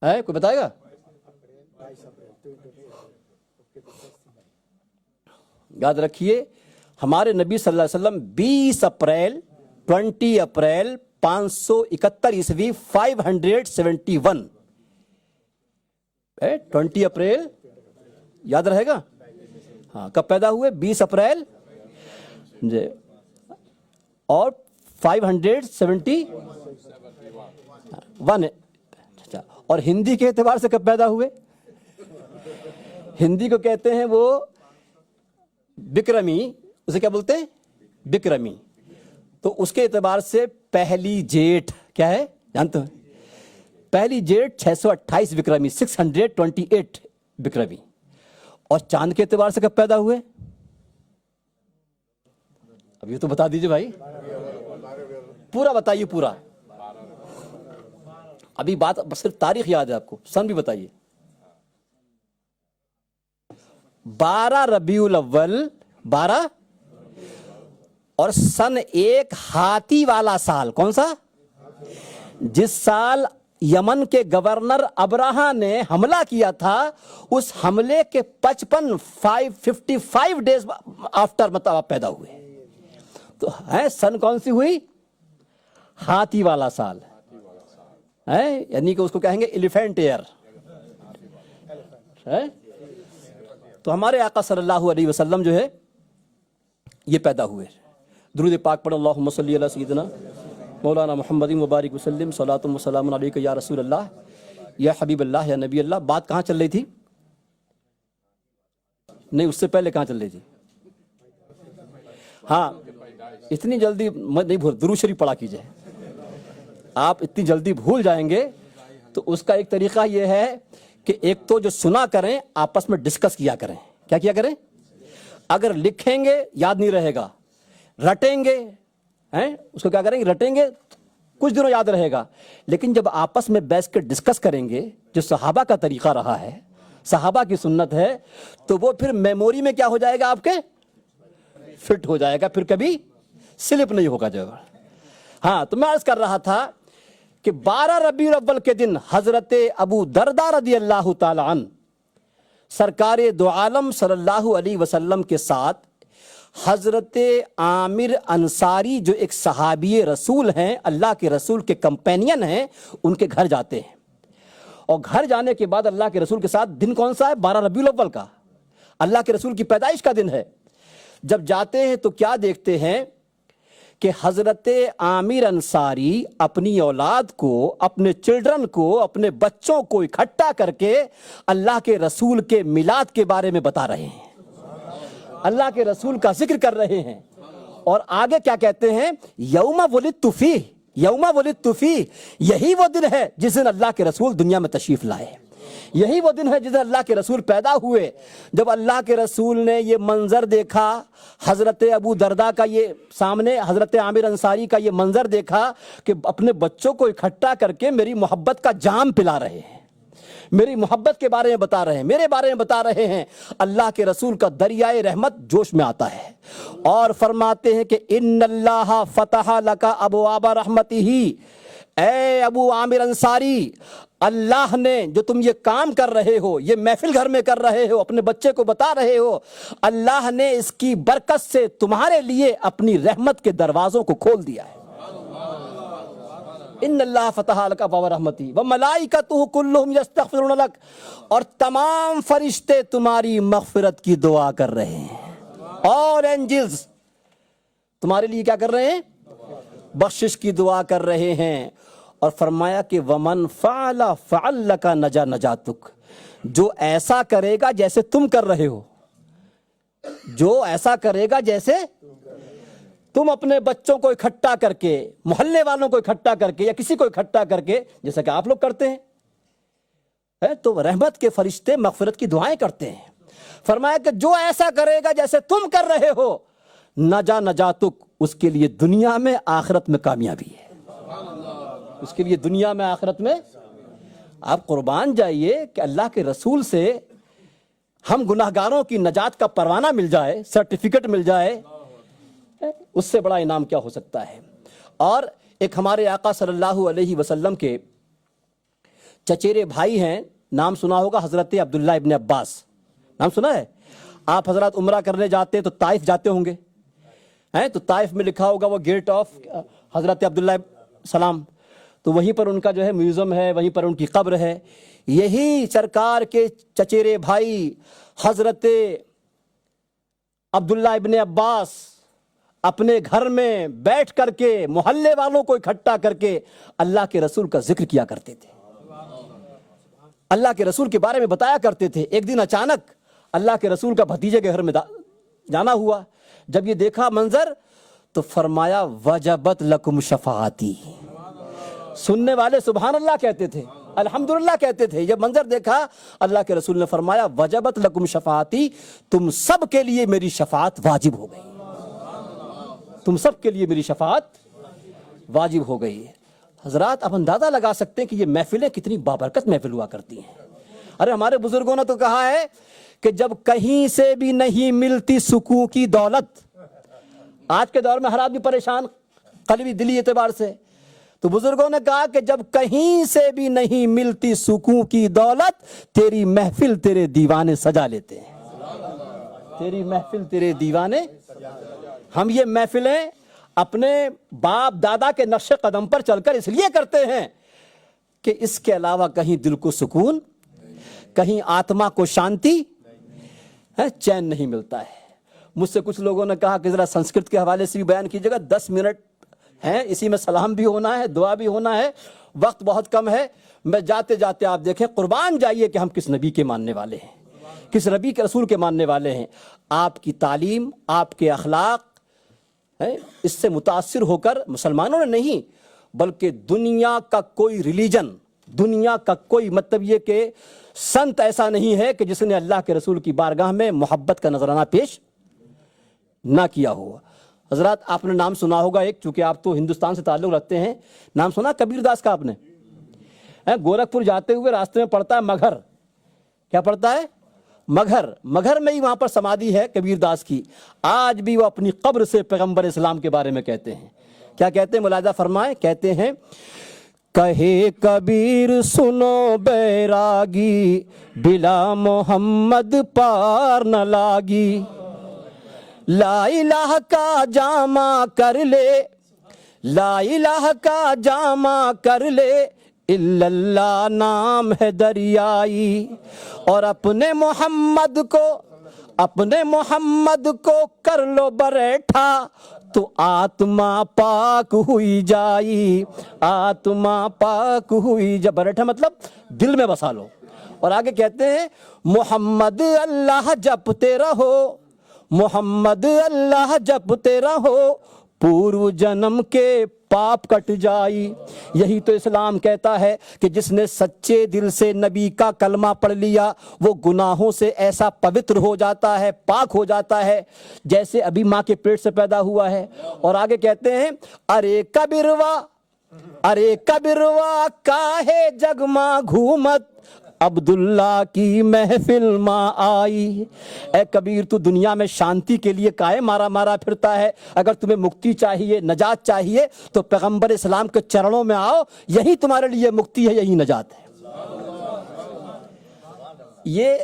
کوئی بتائے گا؟ یاد رکھیے ہمارے نبی صلی اللہ علیہ وسلم 20 اپریل 571 عیسوی 571 20 اپریل یاد رہے گا؟ ہاں، کب پیدا ہوئے؟ 20 اپریل جی، اور 571 اچھا، اور ہندی کے اعتبار سے کب پیدا ہوئے؟ ہندی کو کہتے ہیں وہ بکرمی، اسے کیا بولتے ہیں؟ بکرمی۔ تو اس کے اعتبار سے پہلی جیٹھ کیا ہے جانتے ہیں؟ پہلی جیٹھ 628 بکرمی، 628 بکرمی۔ اور چاند کے اعتبار سے کب پیدا ہوئے؟ اب یہ تو بتا دیجئے بھائی، پورا بتائیے، پورا۔ ابھی بات صرف تاریخ یاد ہے آپ کو، سن بھی بتائیے۔ 12 ربیع الاول 12، اور سن 1 ہاتھی والا سال، کون سا؟ جس سال یمن کے گورنر ابراہا نے حملہ کیا تھا، اس حملے کے 55 ڈیز آفٹر مطلب آپ پیدا ہوئے۔ تو ہے سن کون سی ہوئی؟ ہاتھی والا سال ہے، یعنی کہ اس کو کہیں گے ایلیفینٹ ایئر ہے۔ تو ہمارے آقا صلی اللہ علیہ وسلم جو ہے یہ پیدا ہوئے۔ درود پاک پڑھ، اللہم صلی علی سیدنا مولانا محمد مبارک وسلم، صلاۃ و سلام علیک یا رسول اللہ یا حبیب اللہ یا نبی اللہ۔ بات کہاں چل رہی تھی؟ نہیں، اس سے پہلے کہاں چل رہی تھی؟ ہاں، اتنی جلدی نہیں بھول، درود شریف پڑھا کیجئے۔ آپ اتنی جلدی بھول جائیں گے تو اس کا ایک طریقہ یہ ہے کہ ایک تو جو سنا کریں آپس میں ڈسکس کیا کریں۔ کیا کیا کریں؟ اگر لکھیں گے یاد نہیں رہے گا، رٹیں گے اس کو کیا کریں گے؟ رٹیں گے، کچھ دنوں یاد رہے گا، لیکن جب آپس میں بیٹھ کے ڈسکس کریں گے، جو صحابہ کا طریقہ رہا ہے، صحابہ کی سنت ہے، تو وہ پھر میموری میں کیا ہو جائے گا؟ آپ کے فٹ ہو جائے گا، پھر کبھی سلپ نہیں ہوگا جو۔ ہاں، تو میں عرض کر رہا تھا کہ 12 ربیع الاول کے دن حضرت ابو درداء رضی اللہ تعالی عنہ سرکار دو عالم صلی اللہ علیہ وسلم کے ساتھ حضرت عامر انصاری جو ایک صحابی رسول ہیں، اللہ کے رسول کے کمپینین ہیں، ان کے گھر جاتے ہیں۔ اور گھر جانے کے بعد اللہ کے رسول کے ساتھ دن کون سا ہے؟ 12 ربیع الاول کا، اللہ کے رسول کی پیدائش کا دن ہے۔ جب جاتے ہیں تو کیا دیکھتے ہیں کہ حضرت عامر انصاری اپنی اولاد کو، اپنے چلڈرن کو، اپنے بچوں کو اکٹھا کر کے اللہ کے رسول کے میلاد کے بارے میں بتا رہے ہیں، اللہ کے رسول کا ذکر کر رہے ہیں۔ اور آگے کیا کہتے ہیں؟ یوم ولدت فیہ، یوم ولدت فیہ، یہی وہ دن ہے جس دن اللہ کے رسول دنیا میں تشریف لائے، یہی وہ دن ہے جس دن اللہ کے رسول پیدا ہوئے۔ جب اللہ کے رسول نے یہ منظر دیکھا، حضرت ابو درداء کا یہ سامنے، حضرت عامر انصاری کا یہ منظر دیکھا کہ اپنے بچوں کو اکٹھا کر کے میری محبت کا جام پلا رہے ہیں، میری محبت کے بارے میں بتا رہے ہیں، میرے بارے میں بتا رہے ہیں، اللہ کے رسول کا دریائے رحمت جوش میں آتا ہے اور فرماتے ہیں کہ ان اللہ فتح لک ابواب رحمتہ، اے ابو عامر انصاری، اللہ نے جو تم یہ کام کر رہے ہو، یہ محفل گھر میں کر رہے ہو، اپنے بچے کو بتا رہے ہو، اللہ نے اس کی برکت سے تمہارے لیے اپنی رحمت کے دروازوں کو کھول دیا ہے۔ ان اللہ فتح لک ابواب رحمتی وملائکتہ کلہم یستغفرون لک، اور تمام فرشتے تمہاری مغفرت کی دعا کر رہے ہیں، اور اینجلز تمہارے لیے کیا کر رہے ہیں؟ بخشش کی دعا کر رہے ہیں۔ اور فرمایا کہ ومن فعل فعلک نجا نجاتک، جو ایسا کرے گا جیسے تم کر رہے ہو، جو ایسا کرے گا جیسے تم اپنے بچوں کو اکٹھا کر کے، محلے والوں کو اکٹھا کر کے، یا کسی کو اکٹھا کر کے، جیسا کہ آپ لوگ کرتے ہیں، تو رحمت کے فرشتے مغفرت کی دعائیں کرتے ہیں۔ فرمایا کہ جو ایسا کرے گا جیسے تم کر رہے ہو، نجاتک، اس کے لیے دنیا میں آخرت میں کامیابی ہے، اس کے لیے دنیا میں آخرت میں۔ آپ قربان جائیے کہ اللہ کے رسول سے ہم گناہگاروں کی نجات کا پروانہ مل جائے، سرٹیفکیٹ مل جائے، اس سے بڑا انعام کیا ہو سکتا ہے۔ اور ایک ہمارے آقا صلی اللہ علیہ وسلم کے چچیرے بھائی ہیں، نام سنا ہوگا، حضرت عبداللہ ابن عباس، نام سنا ہے؟ آپ حضرات عمرہ کرنے جاتے ہیں تو طائف جاتے ہوں گے، تو طائف میں لکھا ہوگا وہ گیٹ آف حضرت عبداللہ سلام، تو وہیں پر ان کا جو ہے میوزیم ہے، وہیں پر ان کی قبر ہے۔ یہی سرکار کے چچیرے بھائی حضرت عبداللہ ابن عباس اپنے گھر میں بیٹھ کر کے محلے والوں کو اکٹھا کر کے اللہ کے رسول کا ذکر کیا کرتے تھے، اللہ کے رسول کے بارے میں بتایا کرتے تھے۔ ایک دن اچانک اللہ کے رسول کا بھتیجے کے گھر میں جانا ہوا، جب یہ دیکھا منظر تو فرمایا وجبت لکم شفاعتی۔ سننے والے سبحان اللہ کہتے تھے، الحمدللہ کہتے تھے۔ جب منظر دیکھا اللہ کے رسول نے فرمایا وجبت لکم شفاعتی، تم سب کے لیے میری شفاعت واجب ہو گئی، تم سب کے لیے میری شفاعت واجب ہو گئی ہے۔ حضرات آپ اندازہ لگا سکتے ہیں کہ یہ محفلیں کتنی بابرکت محفل ہوا کرتی ہیں۔ ارے ہمارے بزرگوں نے تو کہا ہے کہ جب کہیں سے بھی نہیں ملتی سکون کی دولت، آج کے دور میں ہر آدمی پریشان قلبی دلی اعتبار سے، تو بزرگوں نے کہا کہ جب کہیں سے بھی نہیں ملتی سکون کی دولت، تیری محفل تیرے دیوانے سجا لیتے ہیں، تیری محفل تیرے دیوانے۔ ہم یہ محفلیں اپنے باپ دادا کے نقش قدم پر چل کر اس لیے کرتے ہیں کہ اس کے علاوہ کہیں دل کو سکون، کہیں آتما کو شانتی، چین نہیں ملتا ہے۔ مجھ سے کچھ لوگوں نے کہا کہ ذرا سنسکرت کے حوالے سے بھی بیان کیجیے گا، 10 منٹ ہیں، اسی میں سلام بھی ہونا ہے، دعا بھی ہونا ہے، وقت بہت کم ہے۔ میں جاتے جاتے آپ دیکھیں، قربان جائیے کہ ہم کس نبی کے ماننے والے ہیں، کس نبی کے رسول کے ماننے والے ہیں۔ آپ کی تعلیم، آپ کے اخلاق، اس سے متاثر ہو کر مسلمانوں نے نہیں بلکہ دنیا کا کوئی ریلیجن، دنیا کا کوئی مطلب یہ کہ سنت ایسا نہیں ہے کہ جس نے اللہ کے رسول کی بارگاہ میں محبت کا نذرانہ پیش نہ کیا ہوا۔ حضرات آپ نے نام سنا ہوگا ایک، چونکہ آپ تو ہندوستان سے تعلق رکھتے ہیں، نام سنا کبیر داس کا آپ نے؟ گورکھپور جاتے ہوئے راستے میں پڑتا ہے مگھر، کیا پڑتا ہے؟ مگھر، مگھر میں ہی وہاں پر سمادھی ہے کبیر داس کی۔ آج بھی وہ اپنی قبر سے پیغمبر اسلام کے بارے میں کہتے ہیں، کیا کہتے ہیں ملاحظہ فرمائیں، کہتے ہیں کہے کبیر سنو بیراگی، بلا محمد پار نہ لاگی، لا الہ کا جامع کر لے، لا الہ کا جامع کر لے، الا اللہ نام ہے دریائی، اور اپنے محمد کو کر لو بیٹھا تو آتما پاک ہوئی جائی، آتما پاک ہوئی جب بیٹھا مطلب دل میں بسا لو۔ اور آگے کہتے ہیں محمد اللہ جپتے رہو، محمد اللہ جپتے رہو، پورو جنم کے پاپ کٹ جائی۔ یہی تو اسلام کہتا ہے کہ جس نے سچے دل سے نبی کا کلمہ پڑھ لیا وہ گناہوں سے ایسا پوتر ہو جاتا ہے، پاک ہو جاتا ہے جیسے ابھی ماں کے پیٹ سے پیدا ہوا ہے۔ اور آگے کہتے ہیں ارے کبروا کاہے جگما گھومت، عبداللہ کی محفل ماں آئی۔ اے کبیر تو دنیا میں شانتی کے لیے کائے مارا مارا پھرتا ہے؟ اگر تمہیں مکتی چاہیے، نجات چاہیے تو پیغمبر اسلام کے چرنوں میں آؤ، یہی تمہارے لیے مکتی ہے، یہی نجات ہے۔ یہ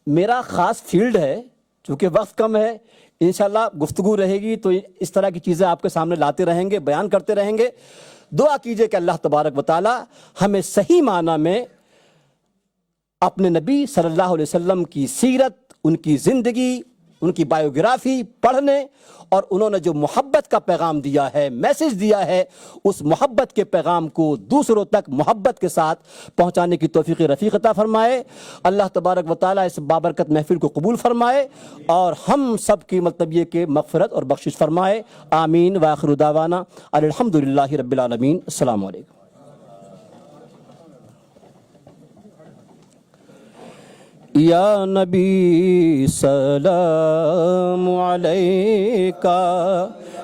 میرا خاص فیلڈ ہے، چونکہ وقت کم ہے، انشاءاللہ گفتگو رہے گی تو اس طرح کی چیزیں آپ کے سامنے لاتے رہیں گے، بیان کرتے رہیں گے۔ دعا کیجئے کہ اللہ تبارک و تعالی ہمیں صحیح معنی میں اپنے نبی صلی اللہ علیہ وسلم کی سیرت، ان کی زندگی، ان کی بایوگرافی پڑھنے اور انہوں نے جو محبت کا پیغام دیا ہے، میسج دیا ہے، اس محبت کے پیغام کو دوسروں تک محبت کے ساتھ پہنچانے کی توفیق رفیق عطا فرمائے۔ اللہ تبارک و تعالیٰ اس بابرکت محفل کو قبول فرمائے اور ہم سب کی مطلب یہ کہ مغفرت اور بخشش فرمائے۔ آمین وآخر دعوانا الحمدللہ رب العالمین۔ السلام علیکم۔ یا نبی سلام علیکہ،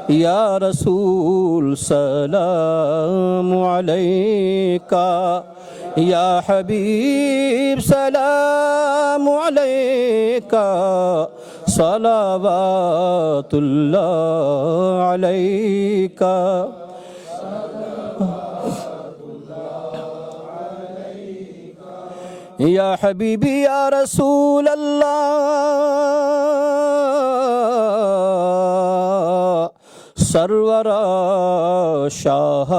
یا رسول سلام علیکہ، یا حبیب سلام علیکہ، صلوات اللہ علیکہ۔ یا حبیبی یا رسول اللہ، سرور شاہ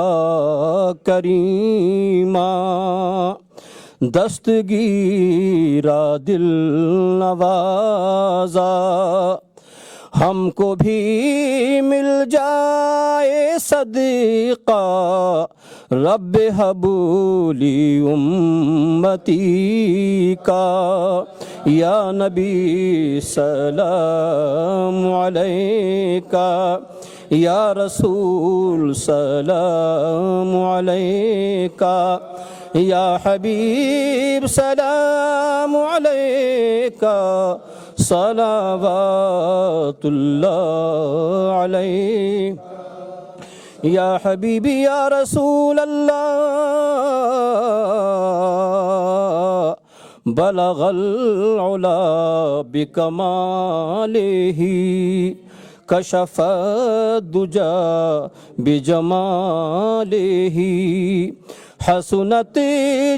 کریمہ، دستگیرہ دل نوازا، ہم کو بھی مل جائے صدقہ، رب حبولی امتی کا۔ یا نبی سلام علیکہ، یا رسول سلام علیکہ، یا حبیب سلام علیکہ، صلوات اللہ علیہ۔ یا حبیبی یا رسول اللہ، بلغ العلا بکمالہ، کشف الدجا بجمالہ، حسنت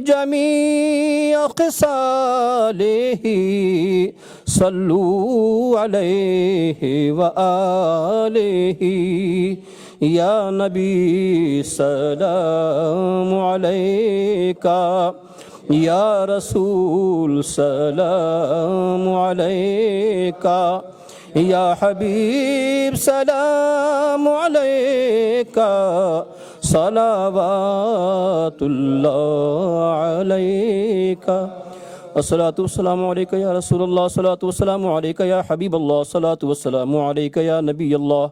جمیع خصالہ، صلوا علیہ وآلہ۔ یا نبی سلام علیکہ، یا رسول سلام علیکہ، یا حبیب سلام علیکہ، صلوات اللہ علیکہ۔ الصلاۃ والسلام علیکہ یا رسول اللہ، الصلاۃ والسلام علیکہ یا حبیب اللہ، الصلاۃ والسلام علیکہ یا نبی اللہ،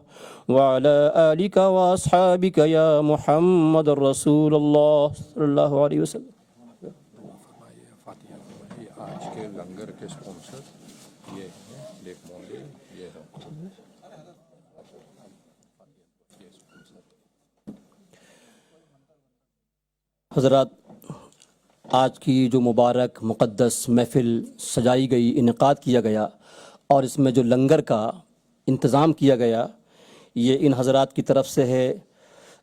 وعلی آلک واصحابک یا محمد الرسول اللہ صلی اللہ علیہ وسلم۔ آج کے لنگر کے اسپانسر یہ ہیں، لیک مولوی یہ ہے۔ حضرات، آج کی جو مبارک مقدس محفل سجائی گئی، انعقاد کیا گیا اور اس میں جو لنگر کا انتظام کیا گیا، یہ ان حضرات کی طرف سے ہے۔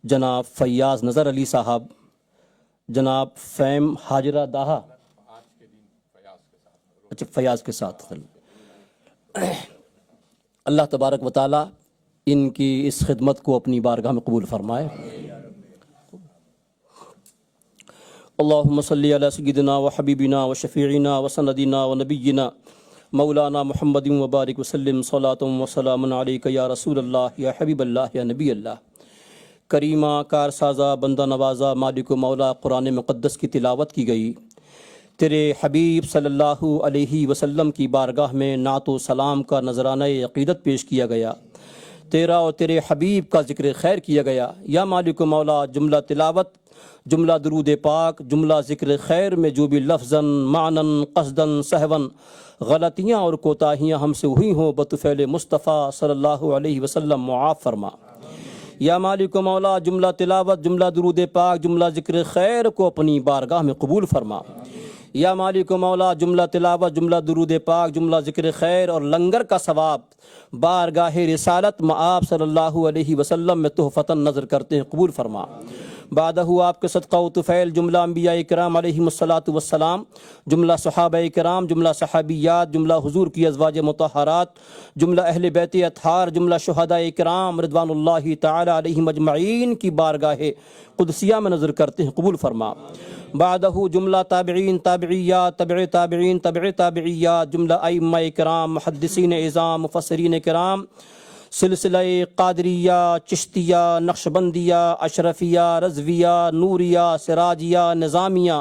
جناب فیاض نظر علی صاحب، جناب فہم حاجرہ داہا، اچھا فیاض کے ساتھ۔ اللہ تبارک و تعالی ان کی اس خدمت کو اپنی بارگاہ میں قبول فرمائے۔ اللہم صلی علی سیدنا و حبیبنا و شفیعنا و سندنا و نبینا مولانا محمد وبارک وسلم، صلاۃ و سلام علیک یا رسول اللہ، یا حبیب اللہ، یا نبی اللہ۔ کریمہ، کارسازہ، بندہ نوازہ، مالک و مولا قرآن مقدس کی تلاوت کی گئی۔ تیرے حبیب صلی اللہ علیہ وسلم کی بارگاہ میں نعت و سلام کا نذرانہ عقیدت پیش کیا گیا، تیرا اور تیرے حبیب کا ذکر خیر کیا گیا۔ یا مالک و مولا، جملہ تلاوت، جملہ درود پاک، جملہ ذکر خیر میں جو بھی لفظاً، معناً، قصداً، سہواً غلطیاں اور کوتاہیاں ہم سے ہوئی ہوں، بطفیل مصطفیٰ صلی اللہ علیہ وسلم معاف فرما۔ یا مالک و مولا، جملہ تلاوت، جملہ درود پاک، جملہ ذکر خیر کو اپنی بارگاہ میں قبول فرما۔ یا مالک و مولا، جملہ تلاوت، جملہ درود پاک، جملہ ذکر خیر اور لنگر کا ثواب بارگاہ رسالت مآب صلی اللہ علیہ وسلم میں تحفتاً نظر کرتے ہیں، قبول فرما۔ بعدہ آپ کے صدقہ و طفیل جملہ انبیاء کرام علیہم الصلاۃ والسلام، جملہ صحابہ کرام، جملہ صحابیات، جملہ حضور کی ازواج مطہرات، جملہ اہل بیت اطہار، جملہ شہداء کرام رضوان اللہ تعالی علیہم اجمعین کی بارگاہ قدسیہ میں نظر کرتے ہیں، قبول فرما۔ بعدہ جملہ تابعین، تابعیات، تبع تابعین، تبع تابعیات، جملہ ائمہ کرام، محدثین اعظام، مفسرین کرام، سلسلہ قادریہ، چشتیہ، نقشبندیہ، اشرفیہ، رضویہ، نوریہ، سراجیہ، نظامیہ،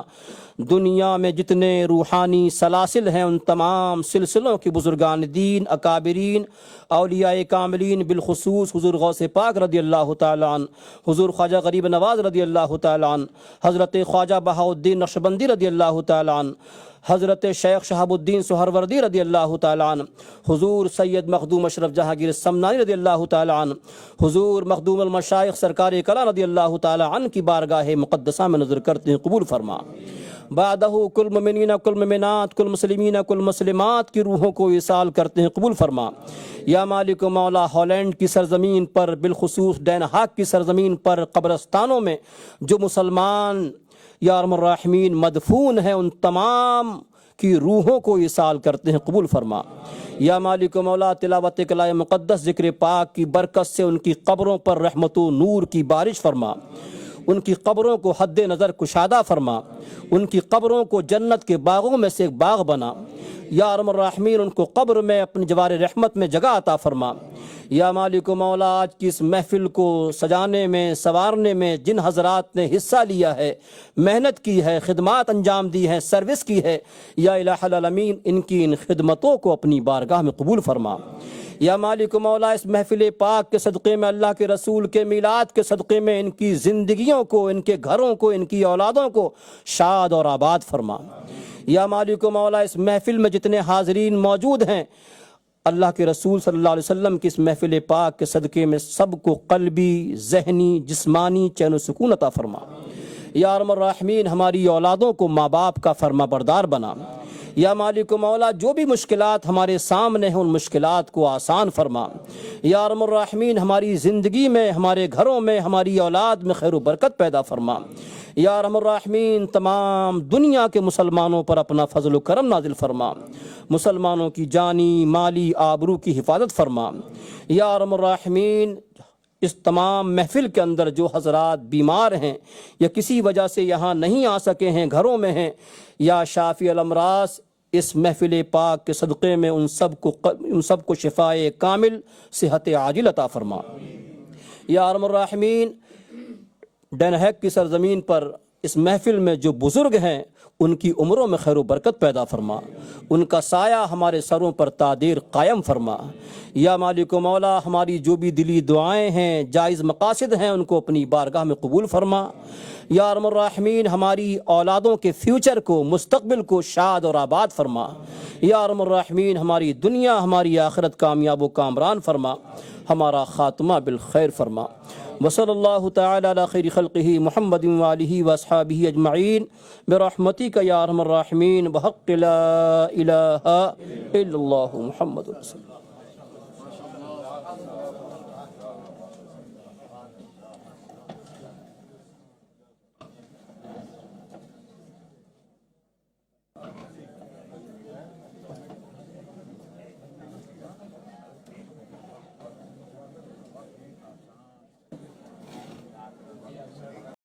دنیا میں جتنے روحانی سلاسل ہیں ان تمام سلسلوں کے بزرگان دین، اکابرین، اولیاء کاملین، بالخصوص حضور غوث پاک رضی اللہ تعالیٰ عنہ، حضور خواجہ غریب نواز رضی اللہ تعالیٰ عنہ، حضرت خواجہ بہاؤالدین نقشبندی رضی اللہ تعالیٰ عنہ، حضرت شیخ شہاب الدین سہروردی رضی اللہ تعالیٰ عنہ، حضور سید مخدوم اشرف جہانگیر السمنانی رضی اللہ تعالیٰ عنہ، حضور مخدوم المشائخ سرکار کلا رضی اللہ تعالیٰ عنہ کی بارگاہ مقدسہ میں نظر کرتے ہیں، قبول فرما۔ بعدہ کل مومنین، کل مومنات، کل مسلمین، کل مسلمات کی روحوں کو ایصال کرتے ہیں، قبول فرما۔ یا مالک و مولا، ہالینڈ کی سرزمین پر، بالخصوص ڈین ہاگ کی سرزمین پر قبرستانوں میں جو مسلمان یا ارحم الراحمین مدفون ہیں ان تمام کی روحوں کو ایصال کرتے ہیں، قبول فرما۔ یا مالک و مولا، تلاوت کلام مقدس، ذکر پاک کی برکت سے ان کی قبروں پر رحمت و نور کی بارش فرما، ان کی قبروں کو حد نظر کشادہ فرما، ان کی قبروں کو جنت کے باغوں میں سے ایک باغ بنا۔ یا ارحم الراحمین، ان کو قبر میں اپنی جوار رحمت میں جگہ عطا فرما۔ یا مالک و مولا، آج کی اس محفل کو سجانے میں، سنوارنے میں جن حضرات نے حصہ لیا ہے، محنت کی ہے، خدمات انجام دی ہیں، سروس کی ہے، یا الہ العالمین ان کی ان خدمتوں کو اپنی بارگاہ میں قبول فرما۔ یا مالک و مولا، اس محفل پاک کے صدقے میں، اللہ کے رسول کے میلاد کے صدقے میں ان کی زندگیوں کو، ان کے گھروں کو، ان کی اولادوں کو شاد اور آباد فرما۔ یا مالک و مولا، اس محفل میں جتنے حاضرین موجود ہیں، اللہ کے رسول صلی اللہ علیہ وسلم کی اس محفل پاک کے صدقے میں سب کو قلبی، ذہنی، جسمانی چین و سکون عطا فرما۔ یا ارحم الراحمین، ہماری اولادوں کو ماں باپ کا فرما بردار بنا۔ یا مالک و مولا، جو بھی مشکلات ہمارے سامنے ہیں ان مشکلات کو آسان فرما۔ یا ارحم الراحمین، ہماری زندگی میں، ہمارے گھروں میں، ہماری اولاد میں خیر و برکت پیدا فرما۔ یا ارحم الراحمین، تمام دنیا کے مسلمانوں پر اپنا فضل و کرم نازل فرما، مسلمانوں کی جانی، مالی، آبرو کی حفاظت فرما۔ یا ارحم الراحمین، اس تمام محفل کے اندر جو حضرات بیمار ہیں یا کسی وجہ سے یہاں نہیں آ سکے ہیں، گھروں میں ہیں، یا شافی الامراض، اس محفل پاک کے صدقے میں ان سب کو شفائے کامل، صحت عاجل عطا فرما۔ یا ارحم الراحمین، ڈین ہیگ کی سرزمین پر اس محفل میں جو بزرگ ہیں ان کی عمروں میں خیر و برکت پیدا فرما، ان کا سایہ ہمارے سروں پر تادیر قائم فرما۔ یا مالک و مولا، ہماری جو بھی دلی دعائیں ہیں، جائز مقاصد ہیں، ان کو اپنی بارگاہ میں قبول فرما۔ یا ارحم الراحمین، ہماری اولادوں کے فیوچر کو، مستقبل کو شاد اور آباد فرما۔ یا ارحم الراحمین، ہماری دنیا، ہماری آخرت کامیاب و کامران فرما، ہمارا خاتمہ بالخیر فرما۔ وصلی اللہ تعالی علی خیر خلقہ محمد وآلہ واصحابہ اجمعین برحمتک یا ارحم الراحمین بحق لا الہ الا اللہ محمد رسول اللہ۔